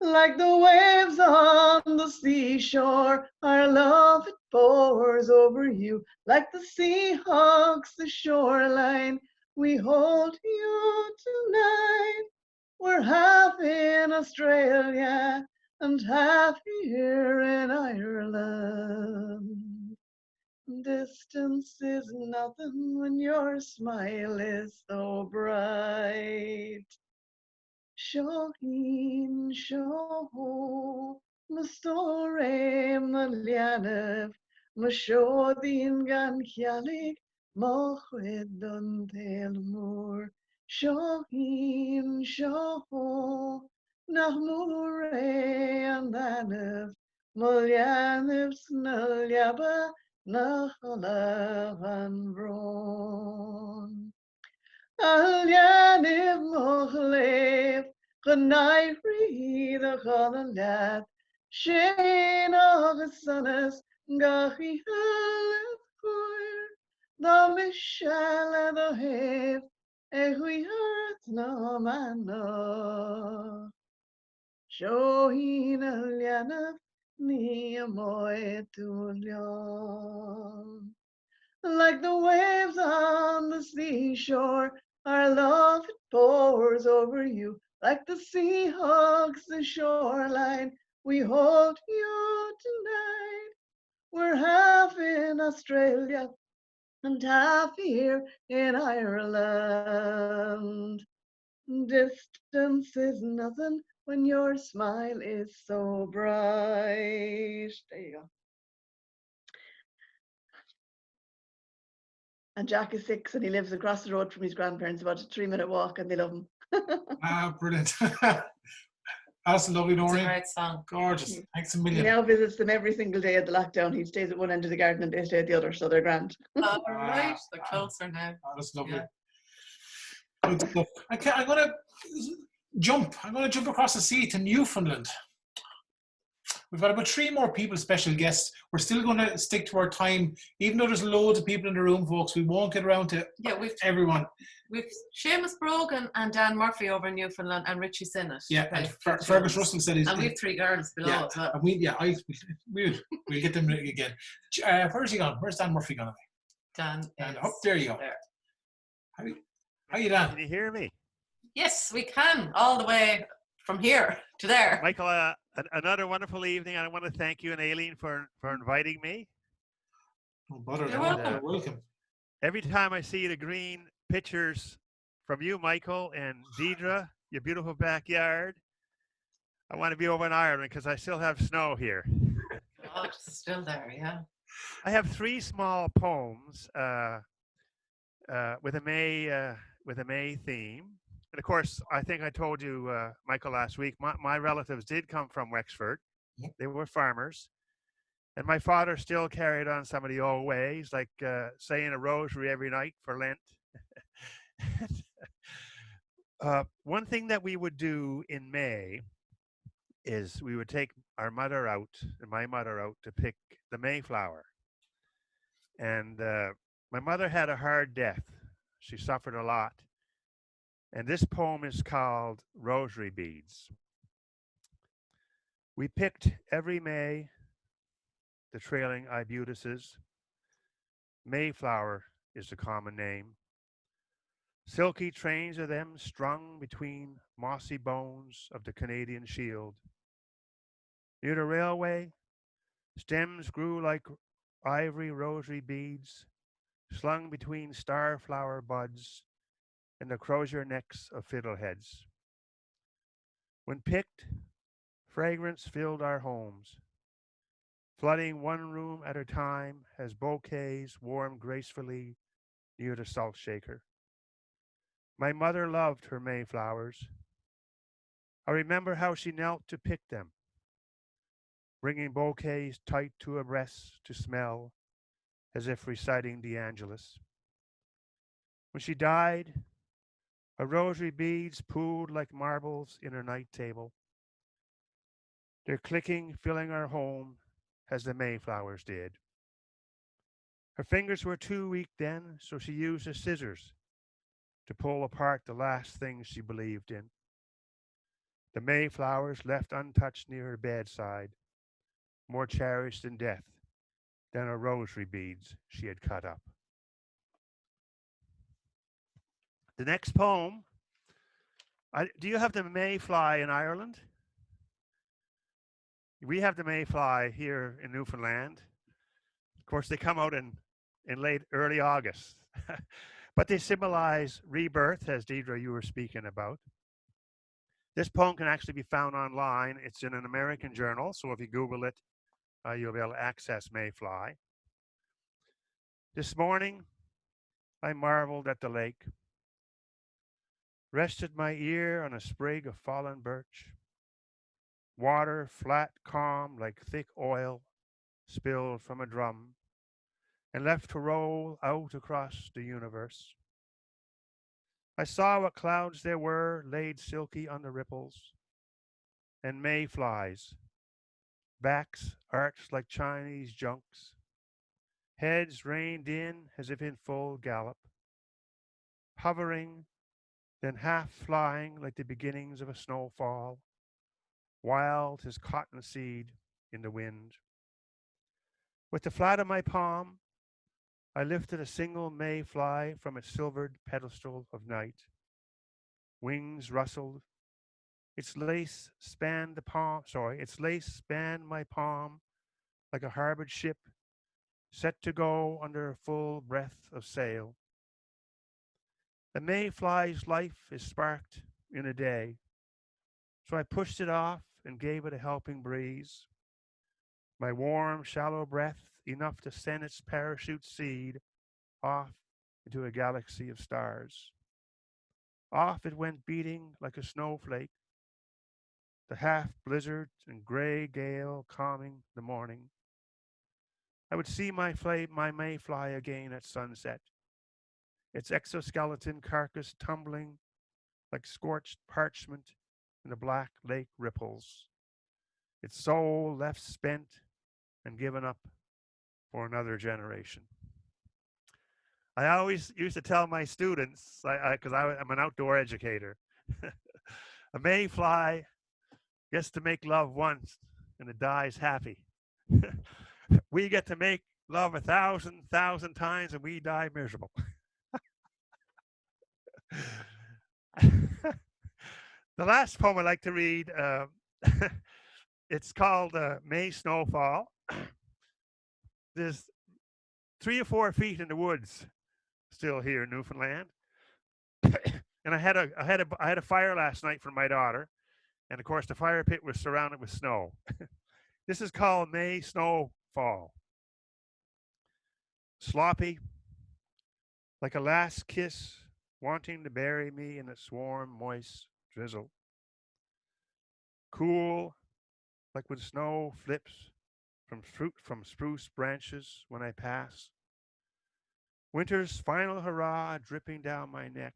Like the waves on the seashore, our love it pours over you. Like the Seahawks, the shoreline, we hold you tonight. We're half in Australia and half here in Ireland. Distance is nothing when your smile is so bright. Shaheen Shaho Mastore Malyanev Mashodin Gan Kyalig Mohedon Telmur Shaheen Shaho Nahmure Andanev Malyanev Snalyaba na an bron. Aljanib mochlev, genairi de galanat, Shane Augustus, gachi halef choir, da Michelle and the have, we heard no man no. Shohin aljanib, ni amoy tulion. Like the waves on the seashore, our love it pours over you. Like the sea hugs the shoreline, we hold you tonight. We're half in Australia and half here in Ireland. Distance is nothing when your smile is so bright. There you go. And Jack is 6 and he lives across the road from his grandparents, about a 3-minute walk, and they love him. Brilliant. That's lovely, Noreen. It's a great song. Gorgeous. Thanks a He million. now visits them every single day at the lockdown. He stays at one end of the garden and they stay at the other, so they're grand. All right, they're closer now. That's lovely. Yeah. Good stuff. I'm going to jump across the sea to Newfoundland. We've got about 3 more people, special guests. We're still going to stick to our time, even though there's loads of people in the room, folks. We won't get around to everyone. We've Seamus Brogan and Dan Murphy over in Newfoundland and Richie Sinnott. Yeah, and Fergus Russell said he's... And we have 3 girls below as well. We'll get them again. Where's he gone? Where's Dan Murphy gone? Dan up there you go. How you, Dan? Can you hear me? Yes, we can. All the way from here to there. Michael, another wonderful evening. I want to thank you and Aileen for inviting me. You're welcome. Every time I see the green pictures from you, Michael, and Deidre, your beautiful backyard, I want to be over in Ireland because I still have snow here. Oh, it's still there, yeah. I have 3 small poems with a May theme. And of course, I think I told you, Michael, last week, my relatives did come from Wexford. Yep. They were farmers. And my father still carried on some of the old ways, like saying a rosary every night for Lent. One thing that we would do in May is we would take our mother out, and my mother out, to pick the Mayflower. And my mother had a hard death. She suffered a lot. And this poem is called Rosary Beads. We picked every May the trailing arbutuses. Mayflower is the common name. Silky trains of them strung between mossy bones of the Canadian shield. Near the railway, stems grew like ivory rosary beads, slung between starflower buds and the crozier necks of fiddleheads. When picked, fragrance filled our homes, flooding one room at a time as bouquets warmed gracefully near the salt shaker. My mother loved her Mayflowers. I remember how she knelt to pick them, bringing bouquets tight to her breasts to smell, as if reciting the Angelus. When she died, her rosary beads pooled like marbles in her night table, their clicking filling her home as the Mayflowers did. Her fingers were too weak then, so she used her scissors to pull apart the last things she believed in. The Mayflowers left untouched near her bedside, more cherished in death than her rosary beads she had cut up. The next poem, do you have the mayfly in Ireland? We have the mayfly here in Newfoundland. Of course, they come out in early August, but they symbolize rebirth, as Deidre, you were speaking about. This poem can actually be found online. It's in an American journal, so if you Google it, you'll be able to access mayfly. This morning, I marveled at the lake, rested my ear on a sprig of fallen birch. Water flat, calm, like thick oil spilled from a drum, and left to roll out across the universe. I saw what clouds there were laid silky on the ripples, and mayflies, backs arched like Chinese junks, heads reined in as if in full gallop, hovering, then half flying like the beginnings of a snowfall, wild as cottonseed in the wind. With the flat of my palm, I lifted a single mayfly from its silvered pedestal of night. Wings rustled. Its lace spanned my palm like a harbored ship set to go under a full breath of sail. The mayfly's life is sparked in a day, so I pushed it off and gave it a helping breeze. My warm, shallow breath enough to send its parachute seed off into a galaxy of stars. Off it went beating like a snowflake, the half blizzard and gray gale calming the morning. I would see my mayfly again at sunset, its exoskeleton carcass tumbling like scorched parchment in the black lake ripples, its soul left spent and given up for another generation. I always used to tell my students, because I'm an outdoor educator, a mayfly gets to make love once and it dies happy. We get to make love 1,000 times and we die miserable. The last poem I'd like to read, it's called May Snowfall. There's 3 or 4 feet in the woods still here in Newfoundland. And I had a fire last night for my daughter. And of course the fire pit was surrounded with snow. This is called May Snowfall. Sloppy, like a last kiss, wanting to bury me in its warm, moist drizzle. Cool, like when snow flips from fruit from spruce branches when I pass. Winter's final hurrah dripping down my neck,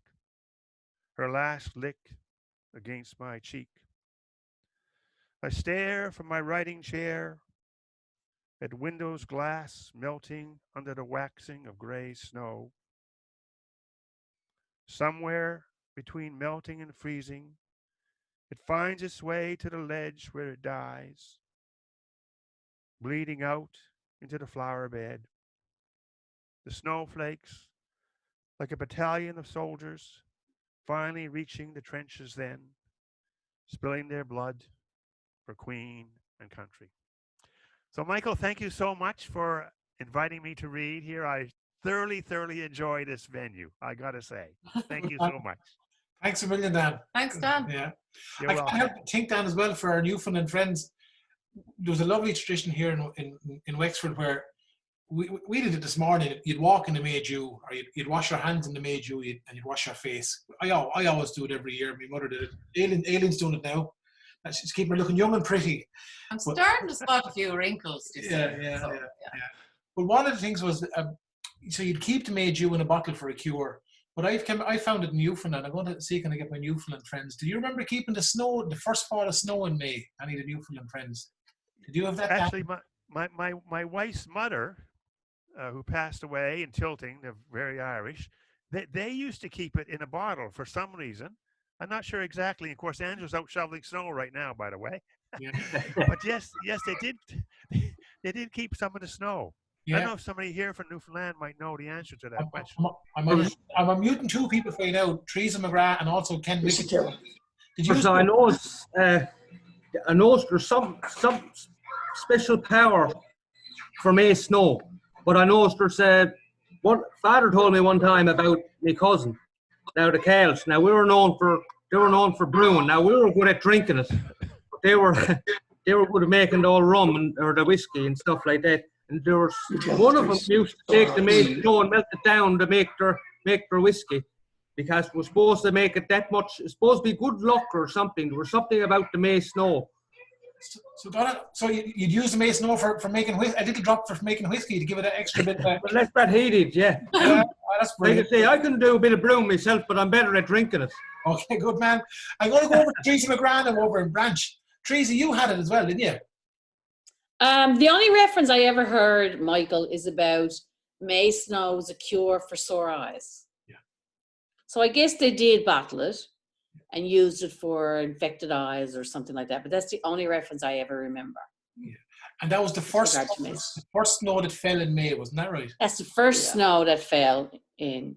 her last lick against my cheek. I stare from my writing chair at windows glass melting under the waxing of gray snow. Somewhere between melting and freezing, it finds its way to the ledge where it dies, bleeding out into the flower bed. The snowflakes, like a battalion of soldiers, finally reaching the trenches then, spilling their blood for Queen and country. So Michael, thank you so much for inviting me to read here. I thoroughly enjoy this venue, I gotta say. Thank you so much. Thanks a million, Dan. Thanks, Dan. Yeah. You're I welcome. can't help but think, Dan, as well, for our Newfoundland friends, there was a lovely tradition here in Wexford where we did it this morning. You'd walk in the May Dew, or you'd wash your hands in the May Dew, and you'd wash your face. I always do it every year. My mother did it. Aileen's doing it now. She's keeping her looking young and pretty. I'm starting to spot a few wrinkles. Yeah. But one of the things was, so you'd keep the May Dew in a bottle for a cure. But I found it in Newfoundland. I'm going to see, can I get my Newfoundland friends? Do you remember keeping the first fall of snow in May? Any of the Newfoundland friends? Did you have that? Actually, my wife's mother, who passed away in Tilting, they're very Irish, they used to keep it in a bottle for some reason. I'm not sure exactly. Of course, Andrew's out shoveling snow right now, by the way. Yeah. But yes, they did keep some of the snow. Yeah. I don't know if somebody here from Newfoundland might know the answer to that question. I'm unmuting 2 people for you now, Teresa McGrath and also Ken Mickett. I know there's some special power for May snow, but I know there's one father told me one time about my cousin, now the Cales. Now they were known for brewing. Now we were good at drinking it, but they were good at making the old rum or the whiskey and stuff like that. And there was one of them used to take the May snow and melt it down to make their whiskey, because it was supposed to make it that much. It's supposed to be good luck or something. There was something about the May snow. So you'd use the May Snow for making whiskey, a little drop for making whiskey to give it an extra bit. Well, that's what he did, yeah. Yeah, that's Like I brilliant. say, I can do a bit of brewing myself, but I'm better at drinking it. Okay, good man. I'm going to go over to Tracy McGranahan over in Branch. Tracy, you had it as well, didn't you? The only reference I ever heard, Michael, is about May Snow was a cure for sore eyes. Yeah. So I guess they did bottle it and used it for infected eyes or something like that. But that's the only reference I ever remember. Yeah. And that was the first snow that fell in May, wasn't that right? That's the first snow that fell in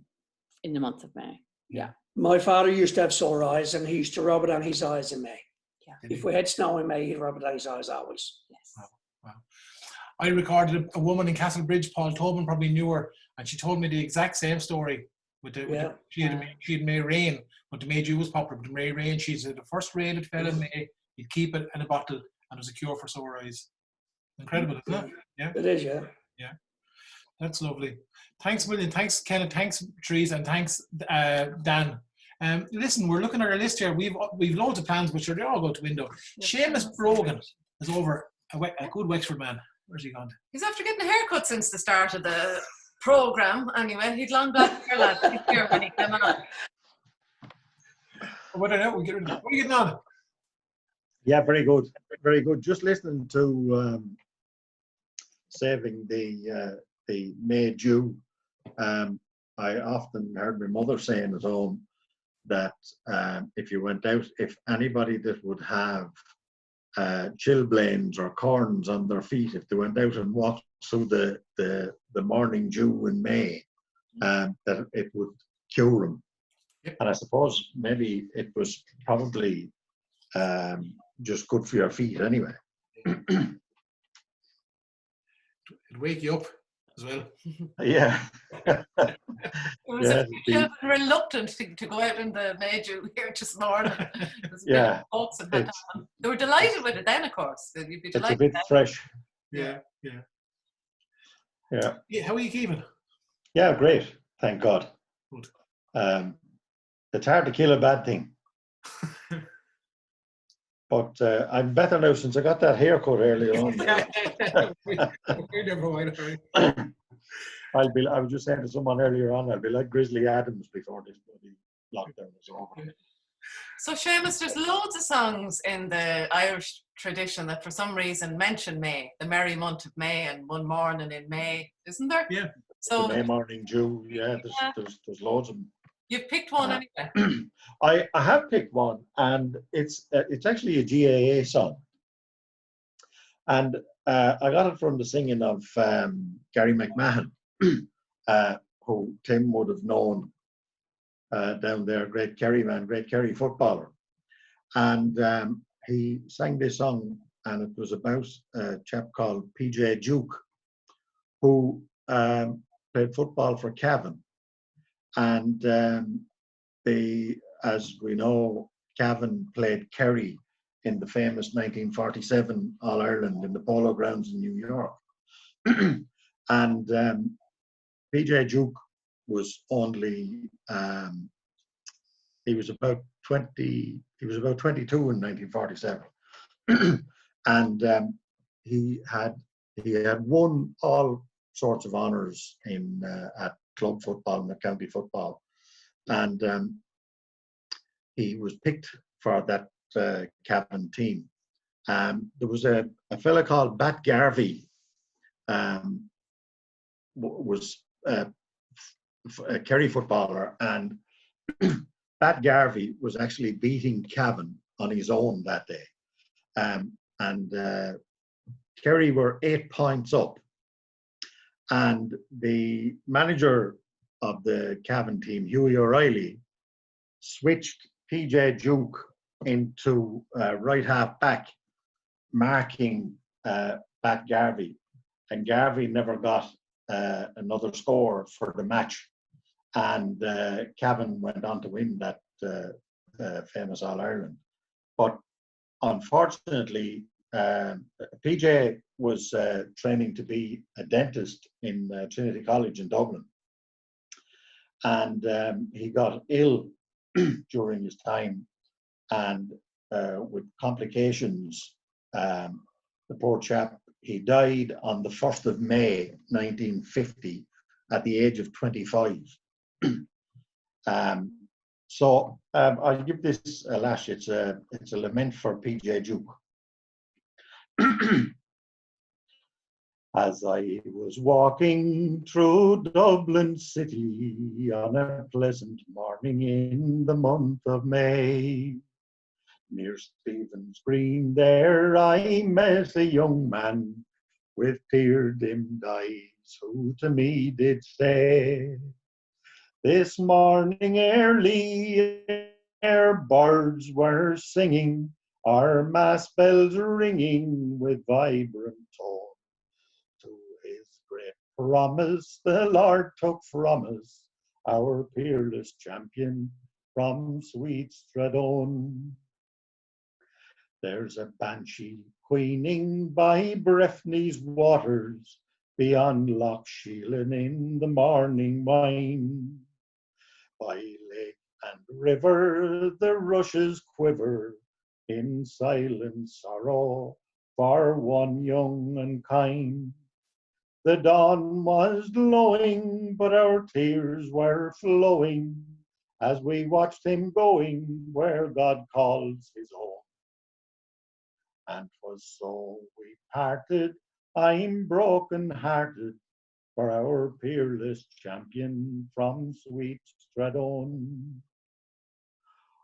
the month of May. Yeah. My father used to have sore eyes, and he used to rub it on his eyes in May. Yeah. If we had snow in May, he'd rub it on his eyes always. Yes. Wow. I recorded a woman in Castlebridge, Paul Tobin probably knew her, and she told me the exact same story. She had May rain, but the May Dew was popular. But the May rain, she said the first rain that fell in May, you'd keep it in a bottle, and it was a cure for sore eyes. Incredible, isn't it? Yeah. It is, yeah. Yeah. That's lovely. Thanks, William. Thanks, Kenneth. Thanks, Therese, and thanks, Dan. Listen, we're looking at our list here. We've loads of plans, but sure, they all go to window. Seamus Brogan is over, a good Wexford man. Where's he gone? He's after getting a haircut since the start of the programme. Anyway, he'd long black hair, lad. He's here when he came on. What are you getting on? Yeah, very good. Very good. Just listening to saving the May Dew. I often heard my mother saying at home that if you went out, if anybody that would have chilblains or corns on their feet, if they went out and walked through the morning dew in May, that it would cure them. Yep. And I suppose maybe it was probably just good for your feet anyway. It'd wake you up as well. Yeah. It was a bit reluctant to go out in the May Dew here this morning. Yeah. They were delighted with it then, of course. You'd be it's a bit fresh. Yeah. How are you keeping? Yeah, great. Thank God. Good. It's hard to kill a bad thing. But I'm better now since I got that haircut earlier on. I was just saying to someone earlier on, I'll be like Grizzly Adams before this bloody lockdown is over. So Seamus, there's loads of songs in the Irish tradition that for some reason mention May, the merry month of May and one morning in May, isn't there? Yeah. So the May morning dew, there's loads of them. You've picked one anyway. I have picked one, and it's actually a GAA song, and I got it from the singing of Gary McMahon, who Tim would have known down there, great Kerry man, great Kerry footballer, and he sang this song, and it was about a chap called PJ Duke, who played football for Cavan. And as we know, Cavan played Kerry in the famous 1947 All-Ireland in the Polo Grounds in New York. And PJ Duke was only, he was about 22 in 1947. And he had won all sorts of honours at club football and the county football, and he was picked for that Cavan team. There was a fella called Bat Garvey, was a Kerry footballer, and Bat Garvey was actually beating Cavan on his own that day, and Kerry were 8 points up. And the manager of the Cavan team, Hughie O'Reilly, switched PJ Duke into right half back, marking Bat Garvey. And Garvey never got another score for the match. And Cavan went on to win that famous All-Ireland. But unfortunately, PJ was training to be a dentist in Trinity College in Dublin, and he got ill during his time, and with complications The poor chap, he died on the 1st of May 1950 at the age of 25. I'll give this a lash. It's a lament for PJ Duke. As I was walking through Dublin city on a pleasant morning in the month of May, near Stephen's Green there I met a young man with tear-dimmed eyes, who to me did say, this morning early ere birds were singing, our mass bells ringing with vibrant tone, to his great promise the Lord took from us our peerless champion from sweet Stradone. There's a banshee queening by Breffni's waters, beyond Loch Sheelin in the morning wine. By lake and river the rushes quiver in silent sorrow for one young and kind. The dawn was glowing, but our tears were flowing as we watched him going where God calls his own. And 'twas so we parted, I'm broken-hearted, for our peerless champion from sweet Stradone.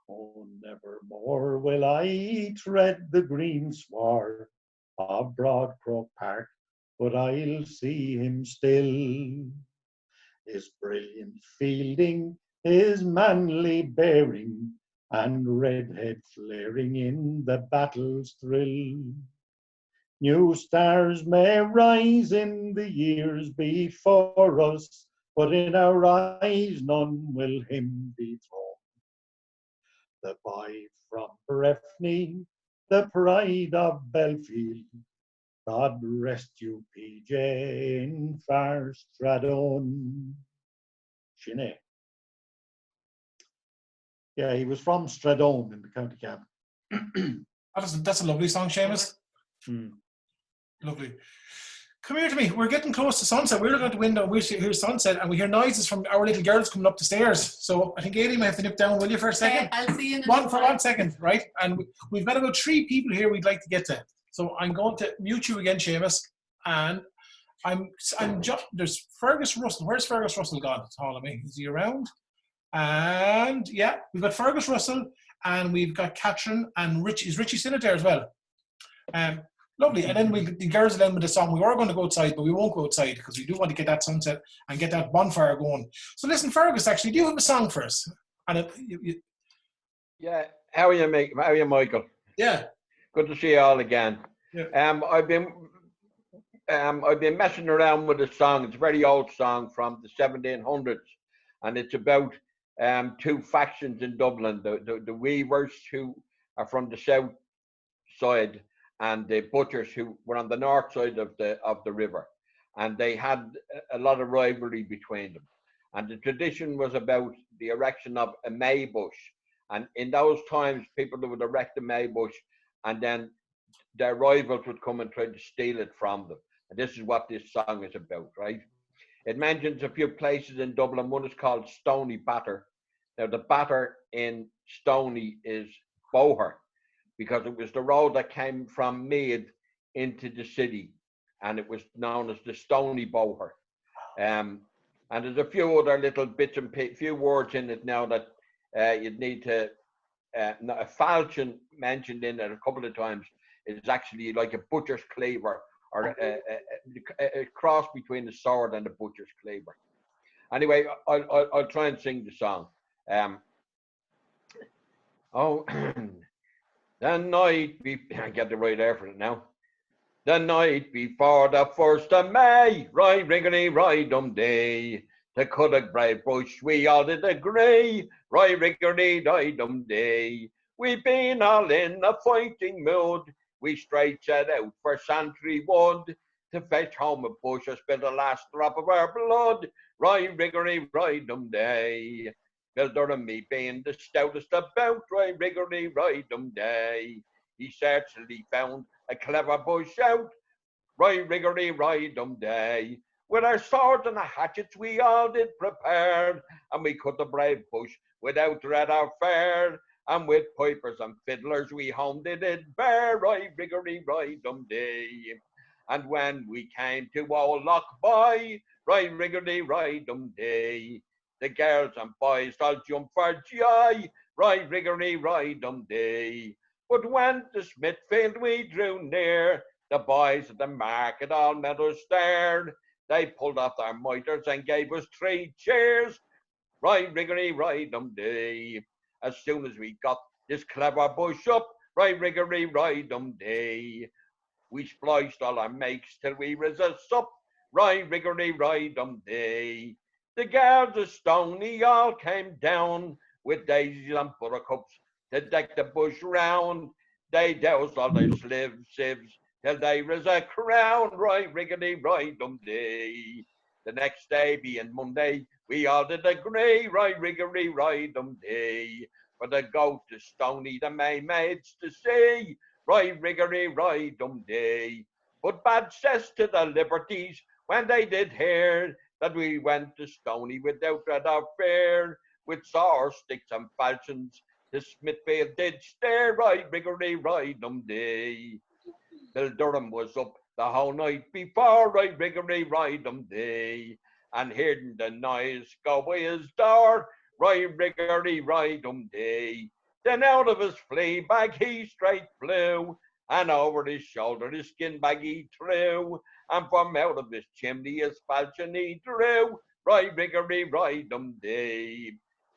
Oh, never more will I tread the green sward of Broadcrook Park, but I'll see him still. His brilliant fielding, his manly bearing, and redhead flaring in the battle's thrill. New stars may rise in the years before us, but in our eyes none will him dethrone. The boy from Breffni, the pride of Belfield, God rest you, PJ, in far Stradone. Sinead. Yeah, he was from Stradone in the County Cavan. That's a lovely song, Seamus. Lovely. Come here to me. We're getting close to sunset. We're looking out the window and we hear sunset and we hear noises from our little girls coming up the stairs. So I think Aileen might have to nip down, will you, for a second? Okay, I'll see you in for 1 second, right? And we've got about 3 people here we'd like to get to. So I'm going to mute you again, Seamus. And there's Fergus Russell. Where's Fergus Russell gone? Follow me. Is he around? And yeah, we've got Fergus Russell and we've got Catherine and Richie. Is Richie still there as well? Lovely. And then the girls will end with the song. We were going to go outside, but we won't go outside because we do want to get that sunset and get that bonfire going. So listen, Fergus, actually, do you have a song for us? And yeah. How are you, Michael? Yeah. Good to see you all again. Yeah. I've been messing around with a song. It's a very old song from the 1700s, and it's about 2 factions in Dublin: the weavers who are from the south side, and the butchers who were on the north side of the river, and they had a lot of rivalry between them. And the tradition was about the erection of a May bush. And in those times, people would erect a May bush, and then their rivals would come and try to steal it from them. And this is what this song is about, right? It mentions a few places in Dublin. One is called Stony Batter. Now, the batter in Stony is Boher, because it was the road that came from Meath into the city, and it was known as the Stony Boher. And there's a few other little bits and few words in it now that you'd need to. A falchion mentioned in it a couple of times is actually like a butcher's cleaver, or a cross between the sword and the butcher's cleaver. Anyway, I'll try and sing the song. The night I get the right air for it now. The night before the 1st of May, right riggedy right day, to cut a brave bush we all did agree, right riggedy right day. We been all in a fighting mood, we straight set out for Santry Wood, to fetch home a bush or spill the last drop of our blood, right riggedy right day. Gilder and me being the stoutest about, right riggedy right day. He certainly found a clever bush out. Right, riggery, right, day. With our swords and our hatchets we all did prepared, and we cut the brave bush without dread or fear. And with pipers and fiddlers we home did it bear, right, riggery, right, day. And when we came to old Loch Boy, right, riggery, right, day. The girls and boys all jump for joy, right, riggery, right, day. But when to Smithfield we drew near, the boys at the market all met us stared. They pulled off their mitres and gave us 3 cheers, right, riggery, right, day. As soon as we got this clever bush up, right, riggery, right, day. We spliced all our makes till we was a sup, right, riggery, right, day. The guards of Stony all came down with daisies and buttercups to deck the bush round. They doused all their sieves till they was a crown, right, riggedy, right, day. The next day being Monday, we all did agree, right, riggedy, right, day. For the go to Stony, the May maids to see, right, riggedy, right, day. But bad cess to the liberties when they did hear that we went to Stony without dread or fear, with sore sticks and falchions. The Smithfield did stare, right, riggedy, right, day. Bill Durham was up the whole night before, right, riggedy, right, day. And hearing the noise go by his door, right, riggedy, right, day. Then out of his flea bag he straight flew, and over his shoulder his skin bag he threw, and from out of his chimney his falchion he drew, right, riggedy, right, day.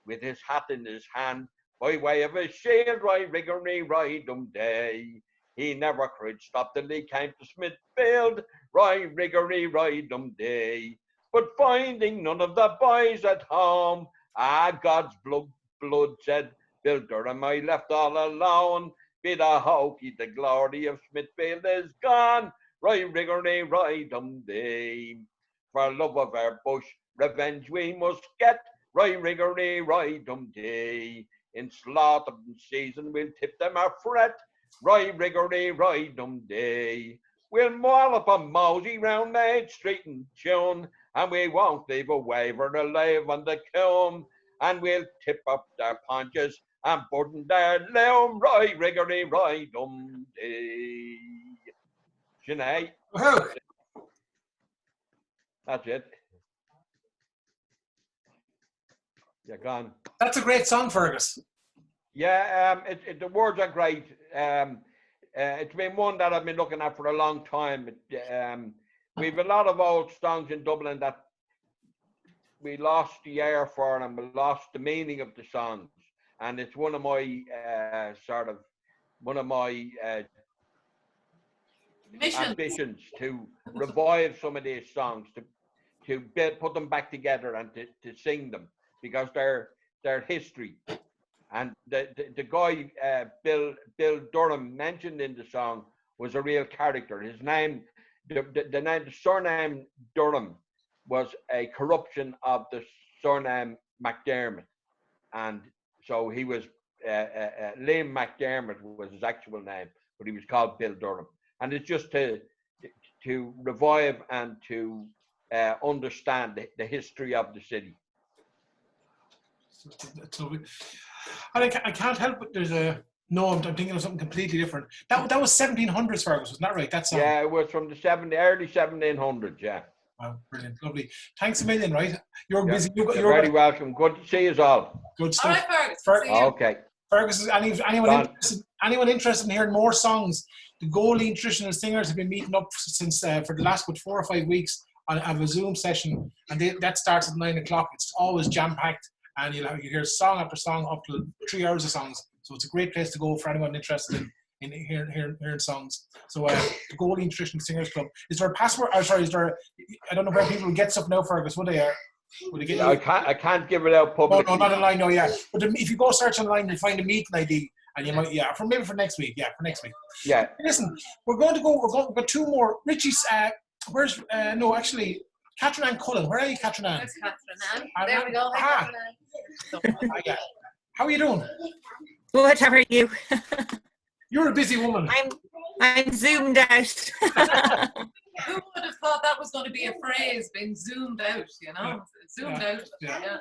With his hat in his hand, by way of a shield, right, riggedy, right, day. He never could stop till he came to Smithfield, right, riggedy, right, day. But finding none of the boys at home, God's blood, said Bill Durham, I left all alone. Be the hokey, the glory of Smithfield is gone, right, riggedy, right, day. For love of our bush, revenge we must get, right, riggedy, right, day. In slaughter season we'll tip them a fret, right, riggedy, right, day. We'll maul up a mosey round Main Street and tune, and we won't leave a waver alive on the comb, and we'll tip up their paunches and burden their loom, right, riggedy, right, day. Sinead. That's it. You're gone. That's a great song, Fergus. Yeah, the words are great. It's been one that I've been looking at for a long time. We have a lot of old songs in Dublin that we lost the air for, and we lost the meaning of the songs. And it's one of my ambitions to revive some of these songs, to put them back together and to sing them, because they're history. And the guy Bill Durham mentioned in the song was a real character. His name, the surname Durham, was a corruption of the surname McDermott, and so he was Liam McDermott was his actual name, but he was called Bill Durham. And it's just to revive and to understand the history of the city. I can't help but I'm thinking of something completely different. That was 1700s, Fergus, wasn't that right? That song. Yeah, it was from the early 1700s. Yeah. Wow, brilliant, lovely. Thanks a million. Right, you're busy. You're very welcome. Good to see you all. Good stuff. All right, Fergus. Okay. Fergus, anyone interested in hearing more songs? The Goalie Nutritional Singers have been meeting up since for the last 4 or 5 weeks on a Zoom session, and that starts at 9 o'clock. It's always jam packed, and you hear song after song up to 3 hours of songs. So it's a great place to go for anyone interested in hearing songs. So the Goalie Nutritional Singers Club. Is there a password? Is there? I don't know where people get stuff now, Fergus. Would they get? I can't give it out publicly. No, not online. No, yeah. But if you go search online, you'll find a meeting ID, and you might, for next week. Yeah, for next week. Yeah. Listen, we're going to go 2 more. Richie's. Where's? No, actually, Catherine Ann Cullen. Where are you, Catherine Ann? There's Catherine Ann. There we go. Hi, Catherine Ann. Yeah. How are you doing? Good, how are you? You're a busy woman. I'm zoomed out. Who would have thought that was going to be a phrase, being zoomed out, you know? Zoomed out. Yeah.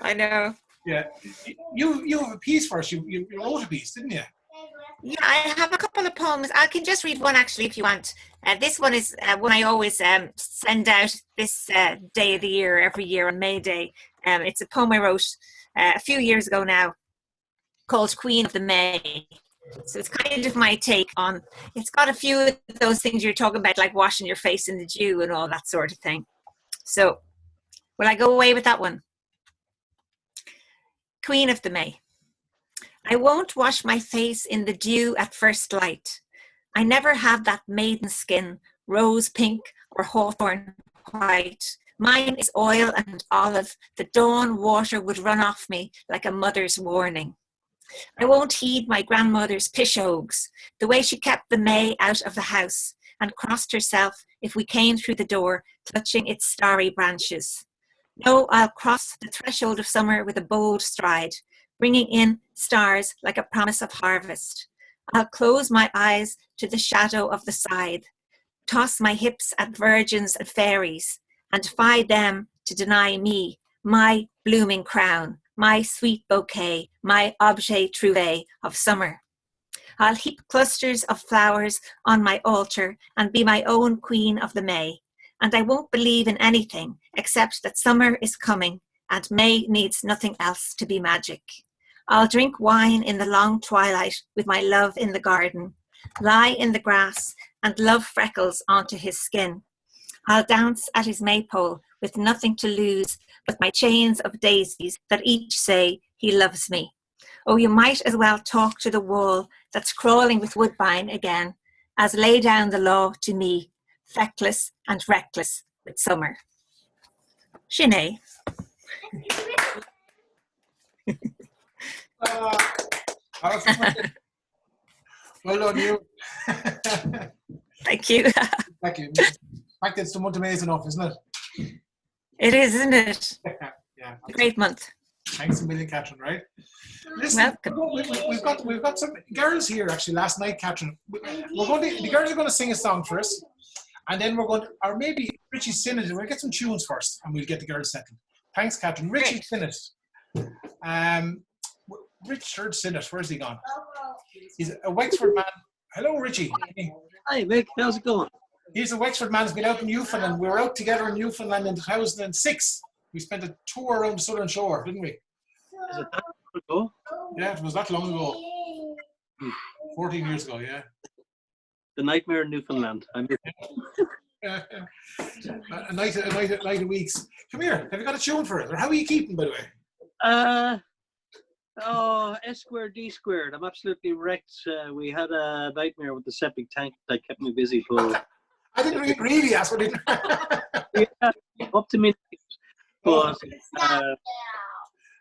I know. Yeah. You have a piece for us. You wrote a piece, didn't you? Yeah, I have a couple of poems. I can just read one actually if you want. This one is one I always send out this day of the year, every year on May Day. It's a poem I wrote a few years ago now called Queen of the May. So it's kind of my take on, it's got a few of those things you're talking about, like washing your face in the dew and all that sort of thing. So will I go away with that one? Queen of the May. I won't wash my face in the dew at first light. I never have that maiden skin, rose pink or hawthorn white. Mine is oil and olive. The dawn water would run off me like a mother's warning. I won't heed my grandmother's pishogues, the way she kept the May out of the house and crossed herself if we came through the door, clutching its starry branches. No, I'll cross the threshold of summer with a bold stride, bringing in stars like a promise of harvest. I'll close my eyes to the shadow of the scythe, toss my hips at virgins and fairies, and defy them to deny me my blooming crown, my sweet bouquet, my objet trouvé of summer. I'll heap clusters of flowers on my altar and be my own queen of the May. And I won't believe in anything except that summer is coming and May needs nothing else to be magic. I'll drink wine in the long twilight with my love in the garden, lie in the grass and love freckles onto his skin. I'll dance at his maypole with nothing to lose but my chains of daisies that each say he loves me. Oh, you might as well talk to the wall that's crawling with woodbine again, as lay down the law to me, feckless and reckless with summer. Sinead. Well done, you. Thank you. Thank you. In fact, it's the month of May is enough, isn't it? It is, isn't it? Yeah. A great month. Thanks a million, Catherine, right? Listen, welcome. We've got some girls here actually last night, Catherine. The girls are going to sing a song for us, and then we're going to, or maybe Richie Sinnott, we'll get some tunes first, and we'll get the girls settled. Thanks, Catherine. Richie Sinnott. Richard Sinnott, where's he gone? He's a Wexford man. Hello, Richie. Hi, Mick. How's it going? He's a Wexford man. He's been out in Newfoundland. We were out together in Newfoundland in 2006. We spent a tour around the Southern Shore, didn't we? Is it that long ago? Yeah, it was that long ago. 14 years ago, yeah. The nightmare in Newfoundland. A night of weeks. Come here. Have you got a tune for it? Or how are you keeping, by the way? S squared, D squared. I'm absolutely wrecked. We had a nightmare with the septic tank that kept me busy for. I didn't really ask what it. Yeah, up to me. But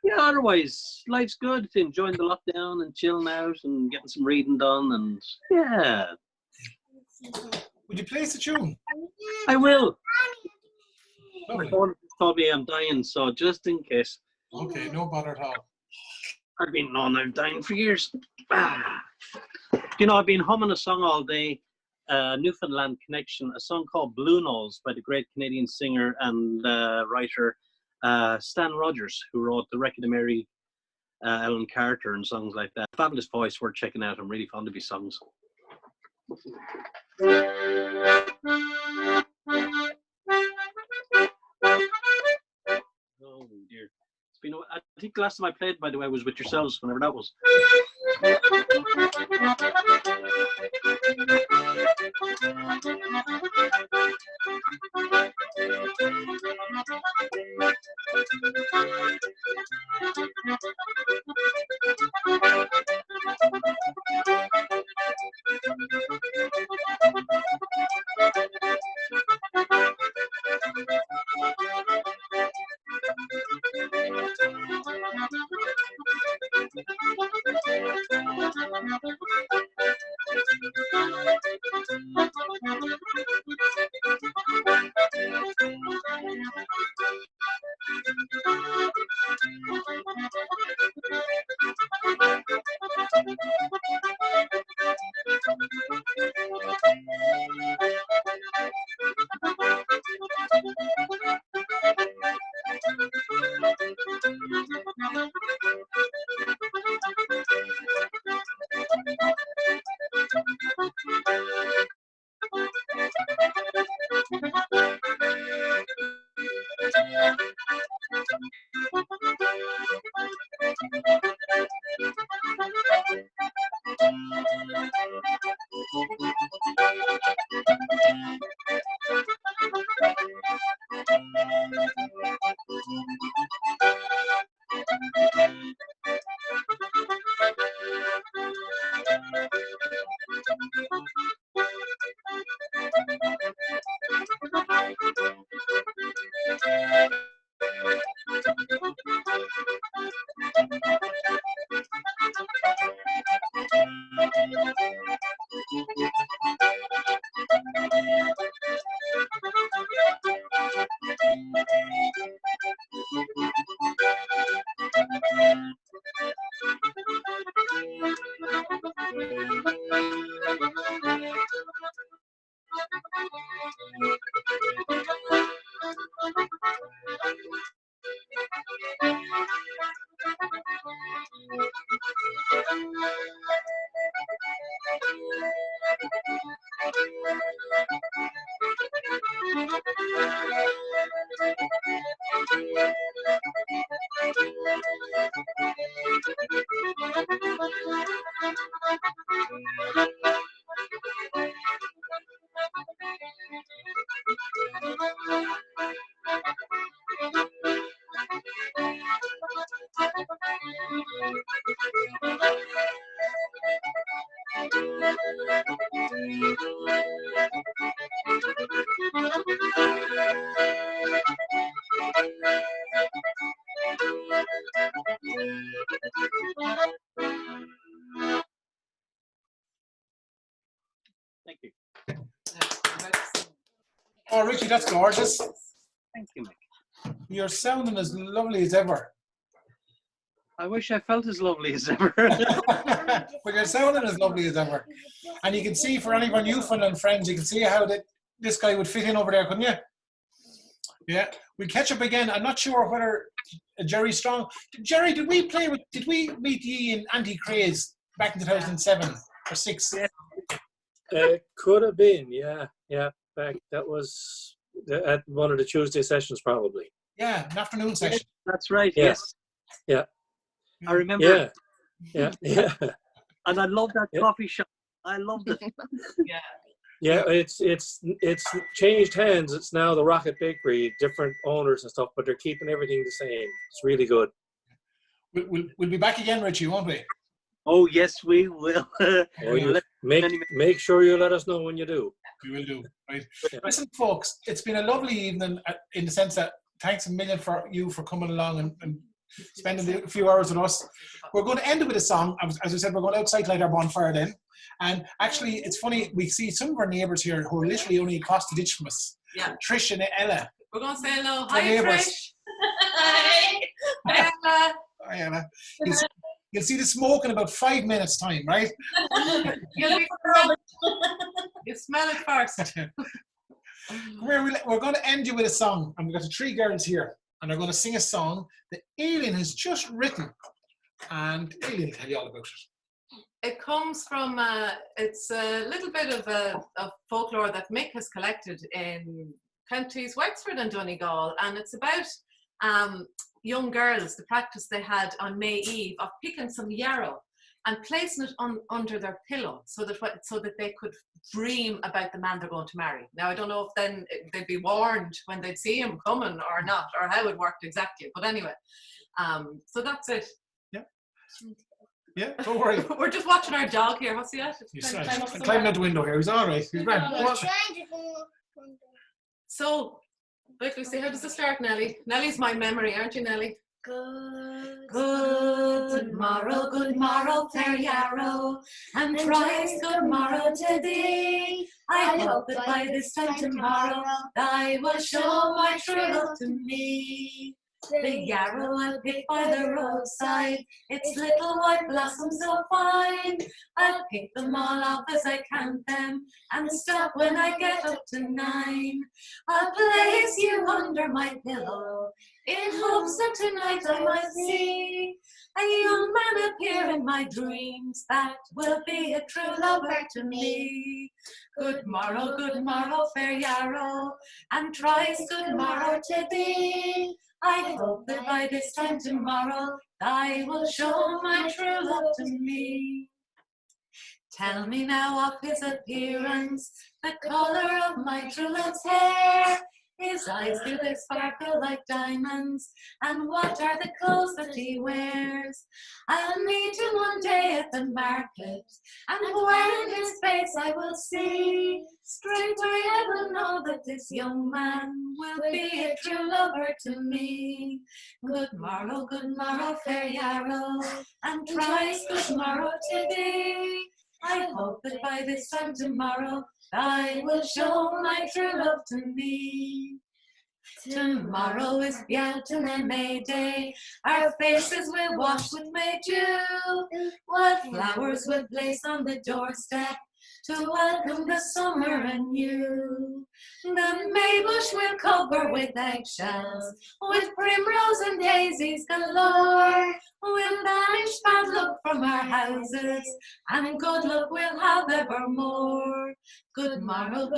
yeah, otherwise life's good. Enjoying the lockdown and chilling out and getting some reading done, and yeah. Would you play us a tune? I will. Lovely. My phone told me I'm dying, so just in case. Okay, no bother at all. I've been known I'm dying for years. You know, I've been humming a song all day, Newfoundland Connection, a song called Blue Nose by the great Canadian singer and writer Stan Rogers, who wrote The Wreck of the Mary, Ellen Carter and songs like that. Fabulous voice, worth checking out. I'm really fond of his songs. Oh dear. I think the last time I played, by the way, was with yourselves, whenever that was. Thank you. Oh, Richie, that's gorgeous. Thank you, Mick. You're sounding as lovely as ever. I wish I felt as lovely as ever. But you're sounding as lovely as ever. And you can see, for any of our Newfoundland friends, you can see how this guy would fit in over there, couldn't you? Yeah. We'll catch up again. I'm not sure whether Jerry Strong. Jerry, did we meet ye in Anti-Craze back in 2007 or 6? Could have been, yeah. Back that was at one of the Tuesday sessions, probably. Yeah, an afternoon session. That's right. Yeah. Yes. Yeah. I remember. Yeah. And I love that coffee shop. I loved it. Yeah, it's changed hands. It's now the Rocket Bakery, different owners and stuff, but they're keeping everything the same. It's really good. We'll be back again, Richie, won't we? Oh yes, we will. Make sure you let us know when you do. We will do. Right. Yeah. Listen, folks, it's been a lovely evening in the sense that thanks a million for you for coming along and spending a few hours with us. We're going to end it with a song. As I said, we're going outside, light our bonfire then. And actually, it's funny, we see some of our neighbours here who are literally only across the ditch from us. Yeah. Trish and Ella. We're going to say hello. Hi, Trish. Hi. Hi, Ella. Hi, Ella. You'll see the smoke in about 5 minutes' time, right? You smell it first. We're going to end you with a song. And we've got the 3 girls here. And they're going to sing a song that Aileen has just written. And Aileen will tell you all about it. It comes from, it's a little bit of folklore that Mick has collected in counties Wexford and Donegal, and it's about young girls, the practice they had on May Eve of picking some yarrow and placing it under their pillow so that they could dream about the man they're going to marry. Now, I don't know if then they'd be warned when they'd see him coming or not, or how it worked exactly, but anyway, so that's it. Yeah, don't worry. We're just watching our dog here. What's he at? He's climbing out the window here. He's all right. He's right. So, like Lucy, how does it start, Nellie? Nellie's my memory, aren't you, Nellie? Good morrow, fair yarrow, and thrice good morrow to thee. I hope that by this time tomorrow thy will show my true love to me. The yarrow I'll pick by the roadside, its little white blossoms so fine. I'll pick them all off as I count them, and stop when I get up to 9. I'll place you under my pillow, in hopes that tonight I might see a young man appear in my dreams that will be a true lover to me. Good morrow, fair yarrow, and thrice good morrow to thee. I hope that by this time tomorrow thy will show my true love to me. Tell me now of his appearance, the colour of my true love's hair. His eyes, do they sparkle like diamonds? And what are the clothes that he wears? I'll meet him one day at the market, and when his face I will see, straightway I will know that this young man will be a true lover to me. Good morrow, fair yarrow, and thrice good morrow to thee. I hope that by this time tomorrow I will show my true love to me. Tomorrow is Bealtaine May Day, our faces will wash with May dew. What flowers will place on the doorstep to welcome the summer anew. The May bush will cover with eggshells, with primrose and daisies galore. We'll banish bad luck from our houses, and good luck we'll have evermore. Good morrow,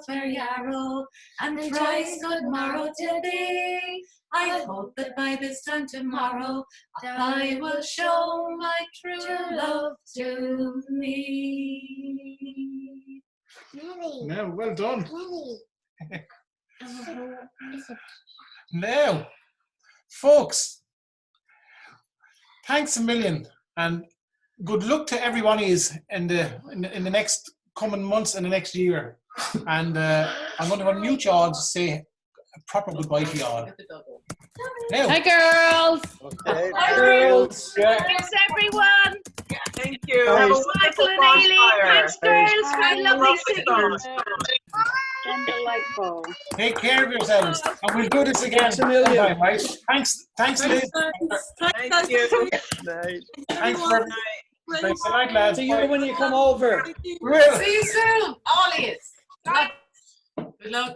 fair yarrow, and thrice good morrow to thee. I hope that by this time tomorrow I will show my true love to me. No, well done. Now, folks, thanks a million, and good luck to every one of you in the next coming months and the next year. And I'm going to unmute you all to say a proper goodbye to you all. Now. Hi, girls. Okay. Hi, girls. Thanks, everyone. Thank you. Have a Nice. wonderful Aileen. Thanks, girls, for a lovely singing. Delightful. Take care of yourselves, and we'll do this again. Thanks a million. Sometime, right? Thanks, Liz. Thank you. Thanks for. Thanks a lot, lads. See you when you come over. See you soon, all of you. Good luck.